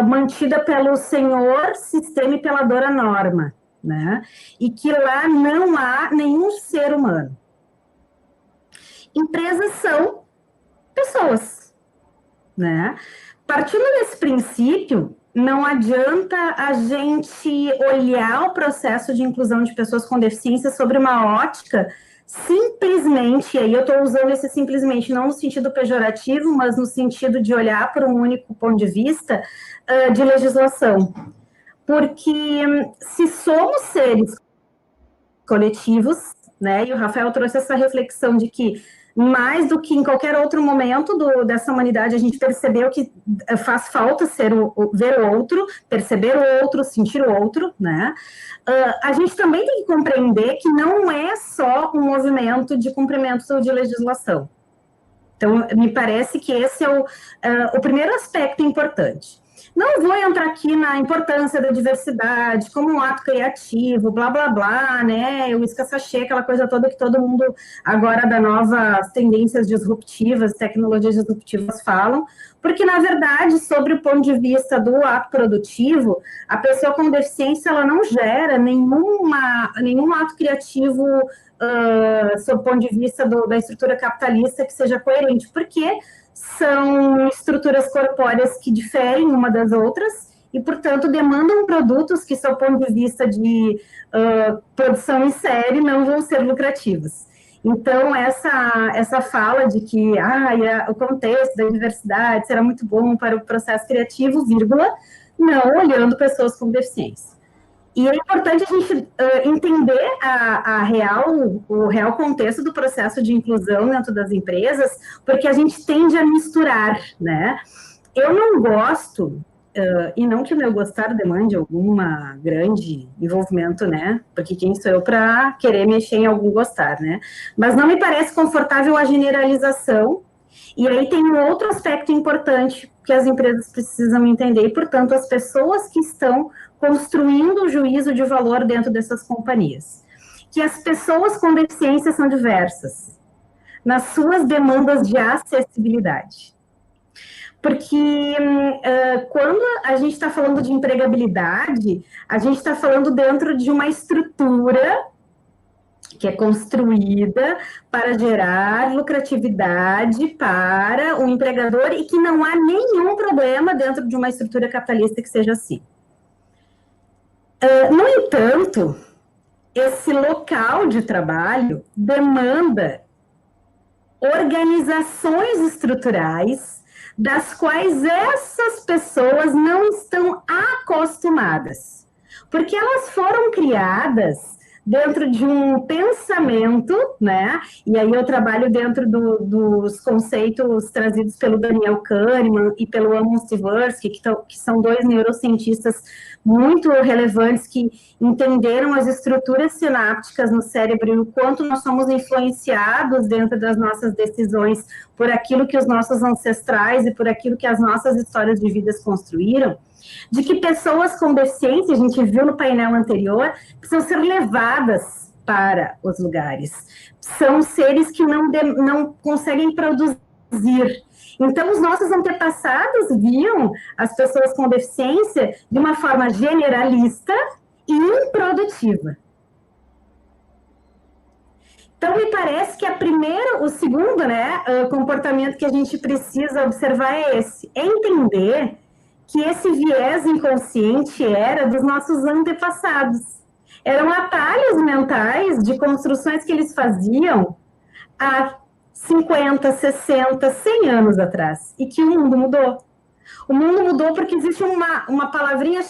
mantida pelo senhor sistema e pela dona norma, né, e que lá não há nenhum ser humano. Empresas são pessoas, né? Partindo desse princípio, não adianta a gente olhar o processo de inclusão de pessoas com deficiência sobre uma ótica simplesmente, e aí eu estou usando esse simplesmente não no sentido pejorativo, mas no sentido de olhar para um único ponto de vista de legislação. Porque se somos seres coletivos, né, e o Rafael trouxe essa reflexão de que mais do que em qualquer outro momento dessa humanidade, a gente percebeu que faz falta ver o outro, perceber o outro, sentir o outro, né? A gente também tem que compreender que não é só um movimento de cumprimento de legislação. Então, me parece que esse é o primeiro aspecto importante. Não vou entrar aqui na importância da diversidade como um ato criativo, blá, blá, blá, né, o escassachê, aquela coisa toda que todo mundo agora das novas tendências disruptivas, tecnologias disruptivas falam, porque, na verdade, sobre o ponto de vista do ato produtivo, a pessoa com deficiência, ela não gera nenhum ato criativo sob o ponto de vista da estrutura capitalista que seja coerente, porque são estruturas corpóreas que diferem uma das outras e, portanto, demandam produtos que, sob o ponto de vista de produção em série, não vão ser lucrativos. Então, essa fala de que o contexto da diversidade será muito bom para o processo criativo, vírgula, não olhando pessoas com deficiência. E é importante a gente entender o real contexto do processo de inclusão dentro das empresas, porque a gente tende a misturar, né? Eu não gosto, e não que o meu gostar demande alguma grande envolvimento, né? Porque quem sou eu para querer mexer em algum gostar, né? Mas não me parece confortável a generalização. E aí tem um outro aspecto importante que as empresas precisam entender, e, portanto, as pessoas que estão construindo o juízo de valor dentro dessas companhias. Que as pessoas com deficiência são diversas nas suas demandas de acessibilidade. Porque quando a gente está falando de empregabilidade, a gente está falando dentro de uma estrutura que é construída para gerar lucratividade para o empregador e que não há nenhum problema dentro de uma estrutura capitalista que seja assim. No entanto, esse local de trabalho demanda organizações estruturais das quais essas pessoas não estão acostumadas, porque elas foram criadas dentro de um pensamento, né? E aí eu trabalho dentro dos conceitos trazidos pelo Daniel Kahneman e pelo Amos Tversky, que são dois neurocientistas muito relevantes que entenderam as estruturas sinápticas no cérebro e o quanto nós somos influenciados dentro das nossas decisões por aquilo que os nossos ancestrais e por aquilo que as nossas histórias de vidas construíram, de que pessoas com deficiência, a gente viu no painel anterior, precisam ser levadas para os lugares. São seres que não conseguem produzir. Então, os nossos antepassados viam as pessoas com deficiência de uma forma generalista e improdutiva. Então, me parece que o segundo, né, comportamento que a gente precisa observar é esse, é entender que esse viés inconsciente era dos nossos antepassados. Eram atalhos mentais de construções que eles faziam há 50, 60, 100 anos atrás, e que o mundo mudou. O mundo mudou porque existe uma palavrinha,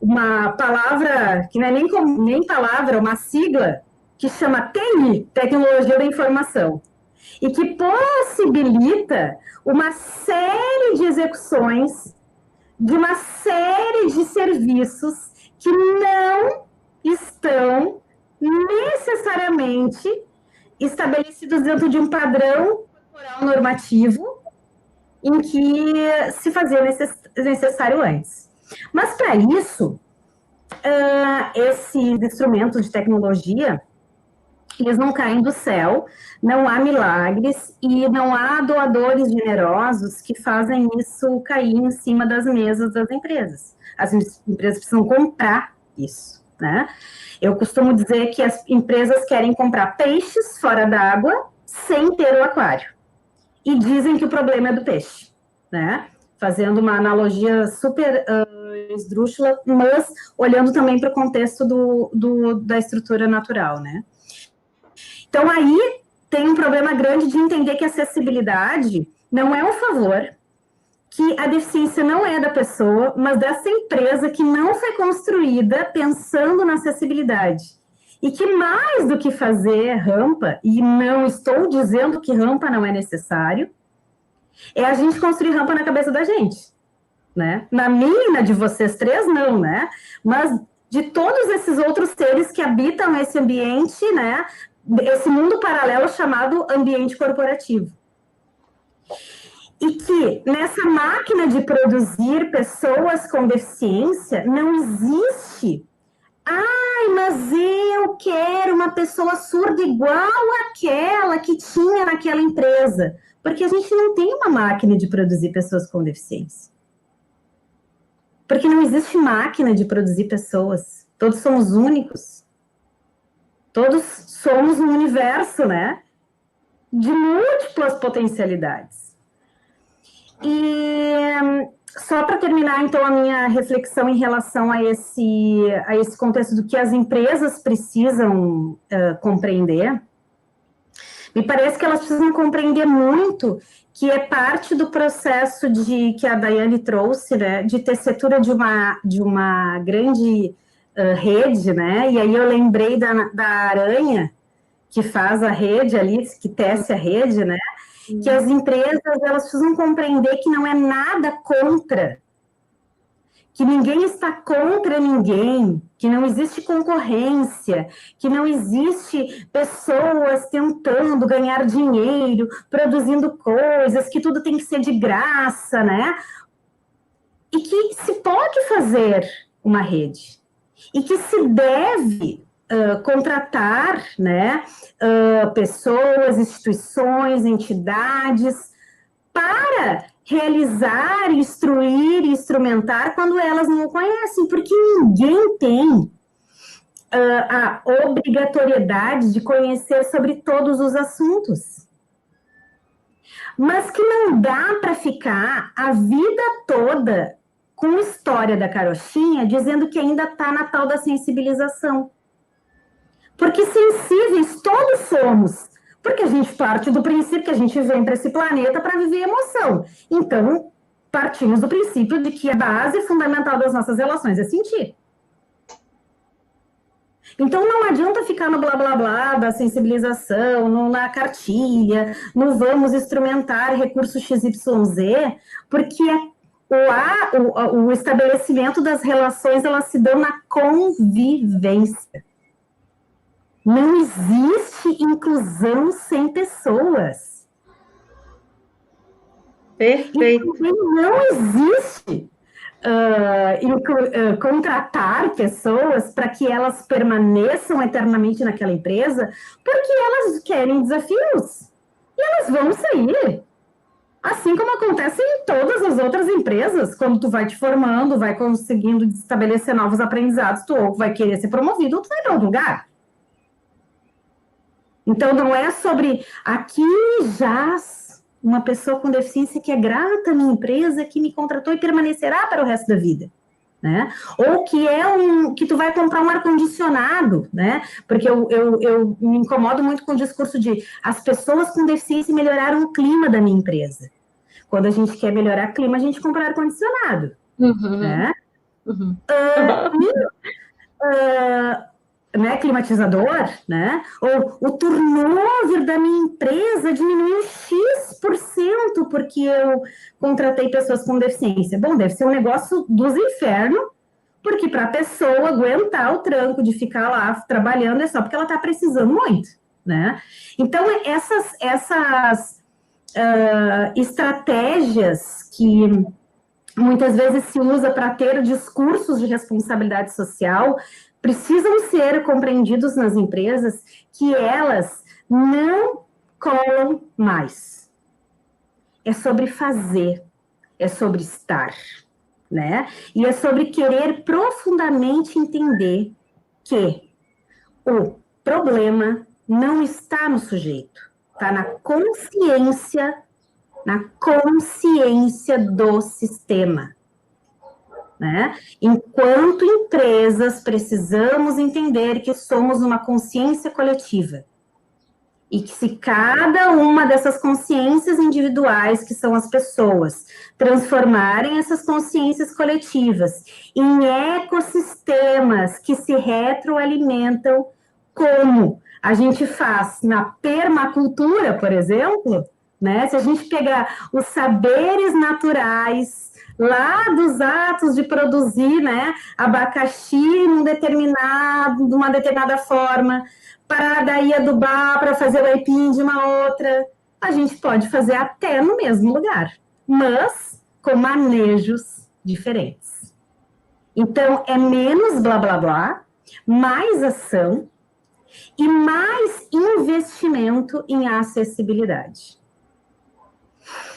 uma palavra, que não é nem palavra, uma sigla, que chama TI, Tecnologia da Informação, e que possibilita uma série de execuções de uma série de serviços que não estão necessariamente estabelecidos dentro de um padrão corporal normativo em que se fazia necessário antes. Mas, para isso, esses instrumentos de tecnologia, eles não caem do céu, não há milagres e não há doadores generosos que fazem isso cair em cima das mesas das empresas. As empresas precisam comprar isso, né? Eu costumo dizer que as empresas querem comprar peixes fora d'água sem ter o aquário. E dizem que o problema é do peixe. né? Fazendo uma analogia super esdrúxula, mas olhando também para o contexto da estrutura natural, né? Então, aí tem um problema grande de entender que a acessibilidade não é um favor, que a deficiência não é da pessoa, mas dessa empresa que não foi construída pensando na acessibilidade. E que mais do que fazer rampa, e não estou dizendo que rampa não é necessário, é a gente construir rampa na cabeça da gente, né? Na minha e na de vocês três, não, né? Mas de todos esses outros seres que habitam esse ambiente, né? Esse mundo paralelo chamado ambiente corporativo. E que nessa máquina de produzir pessoas com deficiência não existe. Ai, mas eu quero uma pessoa surda igual àquela que tinha naquela empresa. Porque a gente não tem uma máquina de produzir pessoas com deficiência. Porque não existe máquina de produzir pessoas. Todos somos únicos. Todos somos um universo, né? De múltiplas potencialidades. E só para terminar, então, a minha reflexão em relação a esse contexto do que as empresas precisam compreender, me parece que elas precisam compreender muito que é parte do processo que a Daiane trouxe, né, de tessitura de uma grande rede, né, e aí eu lembrei da aranha que faz a rede ali, que tece a rede, né, que as empresas, elas precisam compreender que não é nada contra, que ninguém está contra ninguém, que não existe concorrência, que não existe pessoas tentando ganhar dinheiro, produzindo coisas, que tudo tem que ser de graça, né? E que se pode fazer uma rede, e que se deve contratar, né, pessoas, instituições, entidades, para realizar, instruir e instrumentar quando elas não o conhecem, porque ninguém tem a obrigatoriedade de conhecer sobre todos os assuntos. Mas que não dá para ficar a vida toda com a história da carochinha dizendo que ainda está na tal da sensibilização. Porque sensíveis todos somos. Porque a gente parte do princípio que a gente vem para esse planeta para viver emoção. Então, partimos do princípio de que a base fundamental das nossas relações é sentir. Então, não adianta ficar no blá, blá, blá da sensibilização, na cartilha, no vamos instrumentar recurso XYZ, porque o estabelecimento das relações, elas se dão na convivência. Não existe inclusão sem pessoas. Perfeito. E não existe contratar pessoas para que elas permaneçam eternamente naquela empresa, porque elas querem desafios. E elas vão sair. Assim como acontece em todas as outras empresas, quando tu vai te formando, vai conseguindo estabelecer novos aprendizados, tu ou vai querer ser promovido, ou tu vai para outro lugar. Então, não é sobre aqui jaz uma pessoa com deficiência que é grata à minha empresa, que me contratou e permanecerá para o resto da vida, né? Ou que tu vai comprar um ar-condicionado, né? Porque eu me incomodo muito com o discurso de as pessoas com deficiência melhoraram o clima da minha empresa. Quando a gente quer melhorar o clima, a gente compra ar-condicionado, né? Né, climatizador, né? Ou o turnover da minha empresa diminuiu X% porque eu contratei pessoas com deficiência. Bom, deve ser um negócio dos infernos, porque para a pessoa aguentar o tranco de ficar lá trabalhando é só porque ela está precisando muito, né? Então, essas estratégias que muitas vezes se usa para ter discursos de responsabilidade social precisam ser compreendidos nas empresas que elas não colam mais. É sobre fazer, é sobre estar, né? E é sobre querer profundamente entender que o problema não está no sujeito, está na consciência na consciência do sistema. Né? Enquanto empresas, precisamos entender que somos uma consciência coletiva. E que se cada uma dessas consciências individuais, que são as pessoas, transformarem essas consciências coletivas em ecossistemas que se retroalimentam, como a gente faz na permacultura, por exemplo, né? Se a gente pegar os saberes naturais lá dos atos de produzir, né, abacaxi de uma determinada forma, para daí adubar, para fazer o aipim de uma outra, a gente pode fazer até no mesmo lugar, mas com manejos diferentes. Então, é menos blá, blá, blá, mais ação e mais investimento em acessibilidade.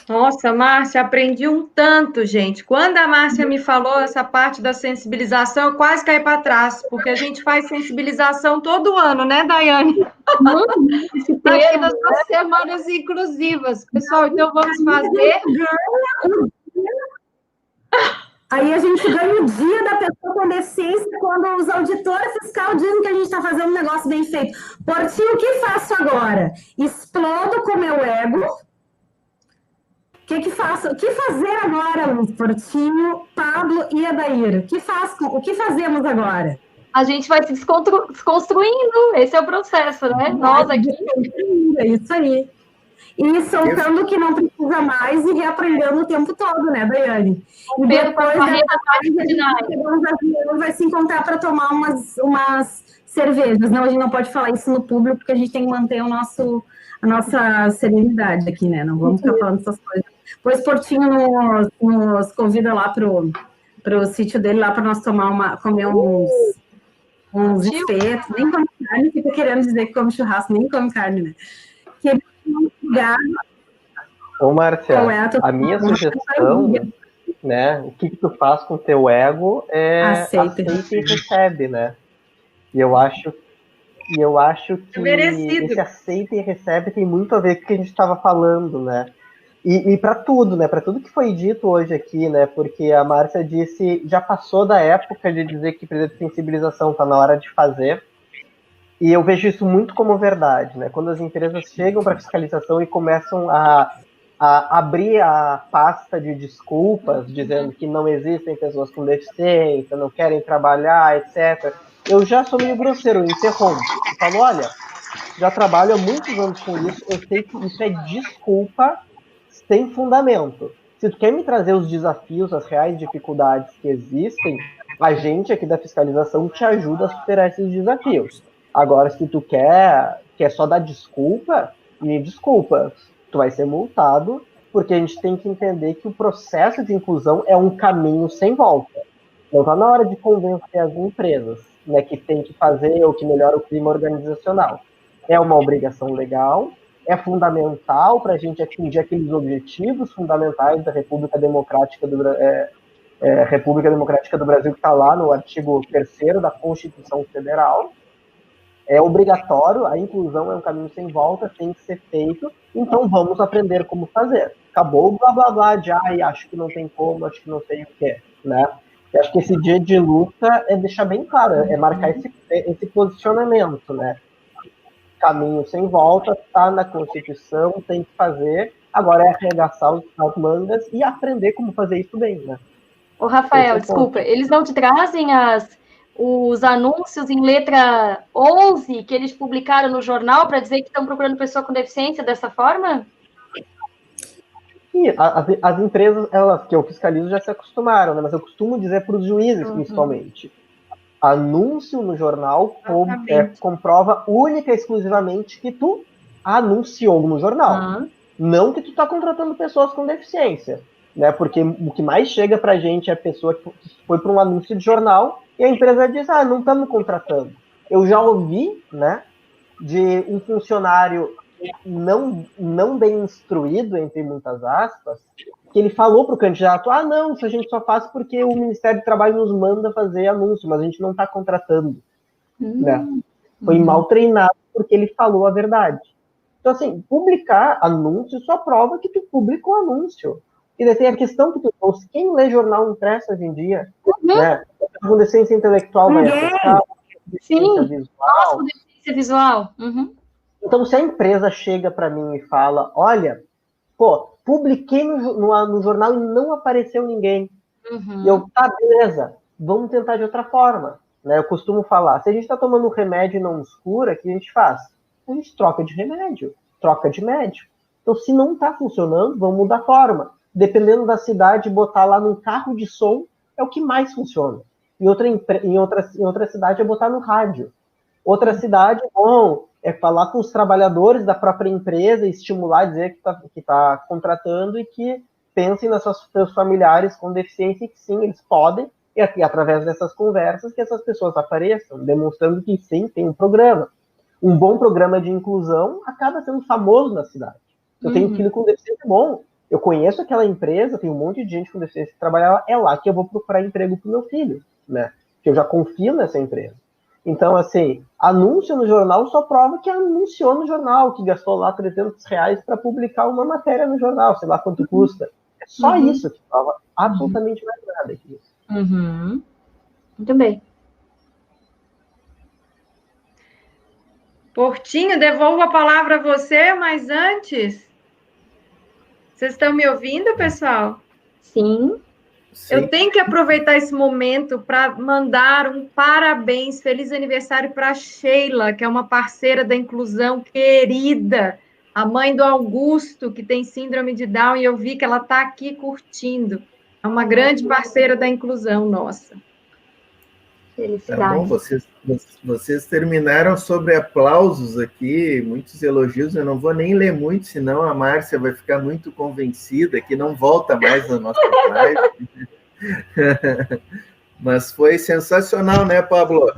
Nossa, Márcia, aprendi um tanto, gente. Quando a Márcia me falou essa parte da sensibilização, eu quase caí para trás, porque a gente faz sensibilização todo ano, né, Daiane? Aqui nas nossas semanas inclusivas. Pessoal, então vamos fazer... Aí a gente ganha o dia da pessoa com deficiência quando os auditores fiscais dizem que a gente está fazendo um negócio bem feito. Portinho, o que faço agora? Explodo com o meu ego. O que faço? O que fazer agora, Luiz Portinho, Pablo e Adair? O que fazemos agora? A gente vai se desconstruindo, esse é o processo, né? Nós aqui. É isso aí. E soltando o que não precisa mais e reaprendendo o tempo todo, né, Daiane? E depois vai se encontrar para tomar umas cervejas. Não, a gente não pode falar isso no público, porque a gente tem que manter a nossa serenidade aqui, né? Não vamos ficar falando essas coisas. Pois Portinho nos convida lá pro sítio dele, lá para nós comer uns espetos. Nem come carne, fica querendo dizer que come churrasco, nem come carne, né? Ô, Márcia, a minha sugestão, né? O que tu faz com o teu ego é aceita e recebe, né? E eu acho que esse aceita e recebe tem muito a ver com o que a gente estava falando, né? E para tudo, né? Para tudo que foi dito hoje aqui, né? Porque a Márcia disse, já passou da época de dizer que precisa de sensibilização, está na hora de fazer. E eu vejo isso muito como verdade, né? Quando as empresas chegam para fiscalização e começam a abrir a pasta de desculpas, dizendo que não existem pessoas com deficiência, não querem trabalhar, etc. Eu já sou meio grosseiro, eu interrompo. Eu falo, olha, já trabalho há muitos anos com isso, eu sei que isso é desculpa sem fundamento. Se tu quer me trazer os desafios, as reais dificuldades que existem, a gente aqui da fiscalização te ajuda a superar esses desafios. Agora, se tu quer só dar desculpa, me desculpa, tu vai ser multado, porque a gente tem que entender que o processo de inclusão é um caminho sem volta. Não está na hora de convencer as empresas, né, que tem que fazer ou que melhora o clima organizacional. É uma obrigação legal, é fundamental para a gente atingir aqueles objetivos fundamentais da República Democrática do Brasil, que está lá no artigo 3º da Constituição Federal. É obrigatório, a inclusão é um caminho sem volta, tem que ser feito, então vamos aprender como fazer. Acabou o blá blá blá de acho que não tem como, acho que não sei o que, né? Eu acho que esse dia de luta é deixar bem claro, é marcar esse posicionamento, né? Caminho sem volta, tá na Constituição, tem que fazer, agora é arregaçar as mangas e aprender como fazer isso bem, né? Ô, Rafael, desculpa, eles não te trazem os anúncios em letra 11 que eles publicaram no jornal para dizer que estão procurando pessoa com deficiência dessa forma? E as empresas, elas que eu fiscalizo, já se acostumaram, né? Mas eu costumo dizer para os juízes, principalmente, anúncio no jornal comprova única e exclusivamente que tu anunciou no jornal. Não que tu está contratando pessoas com deficiência, né? Porque o que mais chega para a gente é a pessoa que foi para um anúncio de jornal e a empresa diz, não estamos contratando. Eu já ouvi, né, de um funcionário não bem instruído, entre muitas aspas, que ele falou para o candidato, não, isso a gente só faz porque o Ministério do Trabalho nos manda fazer anúncio, mas a gente não está contratando. Né? Foi mal treinado porque ele falou a verdade. Então, assim, publicar anúncio só prova que tu publicou anúncio. E daí tem a questão que tu trouxe, quem lê jornal impresso hoje em dia, né? Com deficiência intelectual vai acessar, Sim, visual. nossa, com deficiência visual. Então, se a empresa chega para mim e fala, olha, pô, publiquei no jornal e não apareceu ninguém. E eu, tá, beleza, vamos tentar de outra forma. Né? Eu costumo falar, se a gente está tomando um remédio e não nos cura, o que a gente faz? A gente troca de remédio, troca de médico. Então, se não está funcionando, vamos mudar a forma. Dependendo da cidade, botar lá num carro de som é o que mais funciona. Em outra cidade é botar no rádio. Outra cidade, bom, é falar com os trabalhadores da própria empresa e estimular, dizer que está contratando e que pensem nos seus familiares com deficiência e que sim, eles podem, e através dessas conversas, que essas pessoas apareçam, demonstrando que sim, tem um programa. Um bom programa de inclusão acaba sendo famoso na cidade. Eu tenho filho com deficiência bom. Eu conheço aquela empresa, tem um monte de gente com deficiência que trabalha lá, é lá que eu vou procurar emprego para o meu filho, né? Que eu já confio nessa empresa. Então, assim, anúncio no jornal só prova que anunciou no jornal, que gastou lá R$300 para publicar uma matéria no jornal, sei lá quanto custa. É só isso que prova, absolutamente mais nada que isso. Muito bem. Portinho, devolvo a palavra a você, mas antes... Vocês estão me ouvindo, pessoal? Sim. Eu tenho que aproveitar esse momento para mandar um parabéns, feliz aniversário para a Sheila, que é uma parceira da inclusão querida, a mãe do Augusto, que tem síndrome de Down, e eu vi que ela está aqui curtindo. É uma grande parceira da inclusão nossa. Felicidade. Tá bom, vocês terminaram sobre aplausos aqui, muitos elogios, eu não vou nem ler muito, senão a Márcia vai ficar muito convencida que não volta mais na nossa live. Mas foi sensacional, né, Pablo?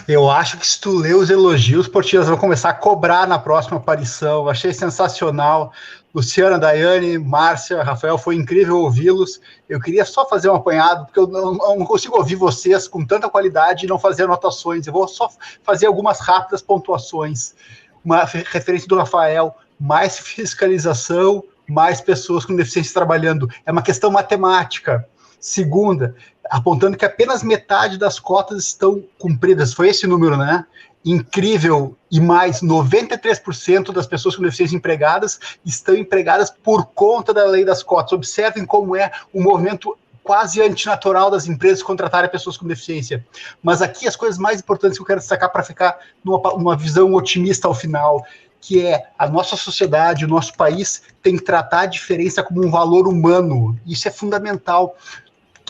Eu acho que se tu ler os elogios, Portinhas vão começar a cobrar na próxima aparição. Achei sensacional. Luciana, Daiane, Márcia, Rafael, foi incrível ouvi-los. Eu queria só fazer um apanhado, porque eu não consigo ouvir vocês com tanta qualidade e não fazer anotações. Eu vou só fazer algumas rápidas pontuações. Uma referência do Rafael, mais fiscalização, mais pessoas com deficiência trabalhando. É uma questão matemática. Segunda, apontando que apenas metade das cotas estão cumpridas. Foi esse número, né? Incrível, e mais 93% das pessoas com deficiência empregadas estão empregadas por conta da lei das cotas. Observem como é um movimento quase antinatural das empresas contratarem pessoas com deficiência. Mas aqui as coisas mais importantes que eu quero destacar para ficar numa visão otimista ao final, que é a nossa sociedade, o nosso país tem que tratar a diferença como um valor humano. Isso é fundamental.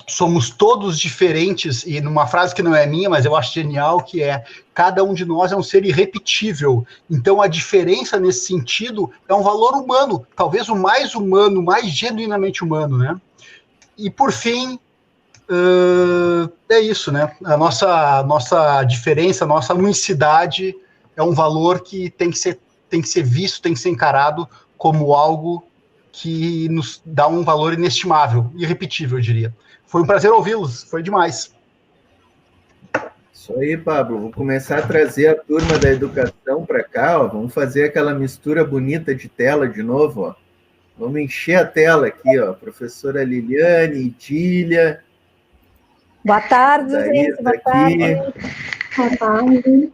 Somos todos diferentes, e numa frase que não é minha, mas eu acho genial, que é: cada um de nós é um ser irrepetível. Então a diferença nesse sentido é um valor humano, talvez o mais humano, mais genuinamente humano, né? E por fim, é isso, né? A nossa diferença, a nossa unicidade é um valor que tem que ser visto, tem que ser encarado como algo que nos dá um valor inestimável, irrepetível, eu diria. Foi um prazer ouvi-los, foi demais. Isso aí, Pablo. Vou começar a trazer a turma da educação para cá, ó. Vamos fazer aquela mistura bonita de tela de novo, ó. Vamos encher a tela aqui, ó. Professora Liliane, Idília. Boa tarde, gente. Boa tarde. Boa tarde.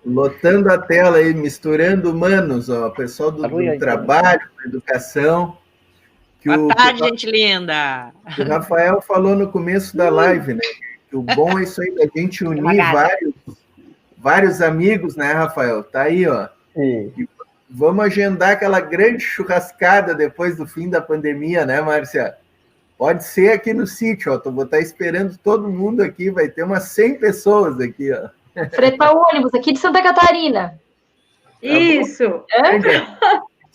Lotando a tela aí, misturando humanos, ó. Pessoal do trabalho, da educação. Boa tarde, gente linda. O Rafael falou no começo da live, né? Que o bom é isso aí, da gente unir vários amigos, né, Rafael? Tá aí, ó. E vamos agendar aquela grande churrascada depois do fim da pandemia, né, Márcia? Pode ser aqui no sítio, ó. Vou estar esperando todo mundo aqui, vai ter umas 100 pessoas aqui, ó. Fretar o ônibus aqui de Santa Catarina. Isso.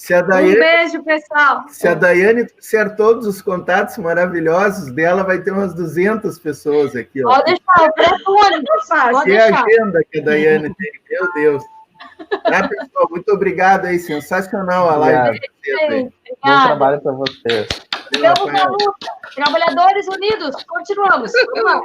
Um beijo, pessoal. Se a Daiane trouxer todos os contatos maravilhosos dela, vai ter umas 200 pessoas aqui. Ó. Pode deixar, eu presto o ônibus. Que agenda que a Daiane tem, meu Deus. Tá, pessoal, muito obrigado aí, sensacional a live. Bom trabalho para vocês. Estamos na luta. Trabalhadores unidos, continuamos. Vamos lá.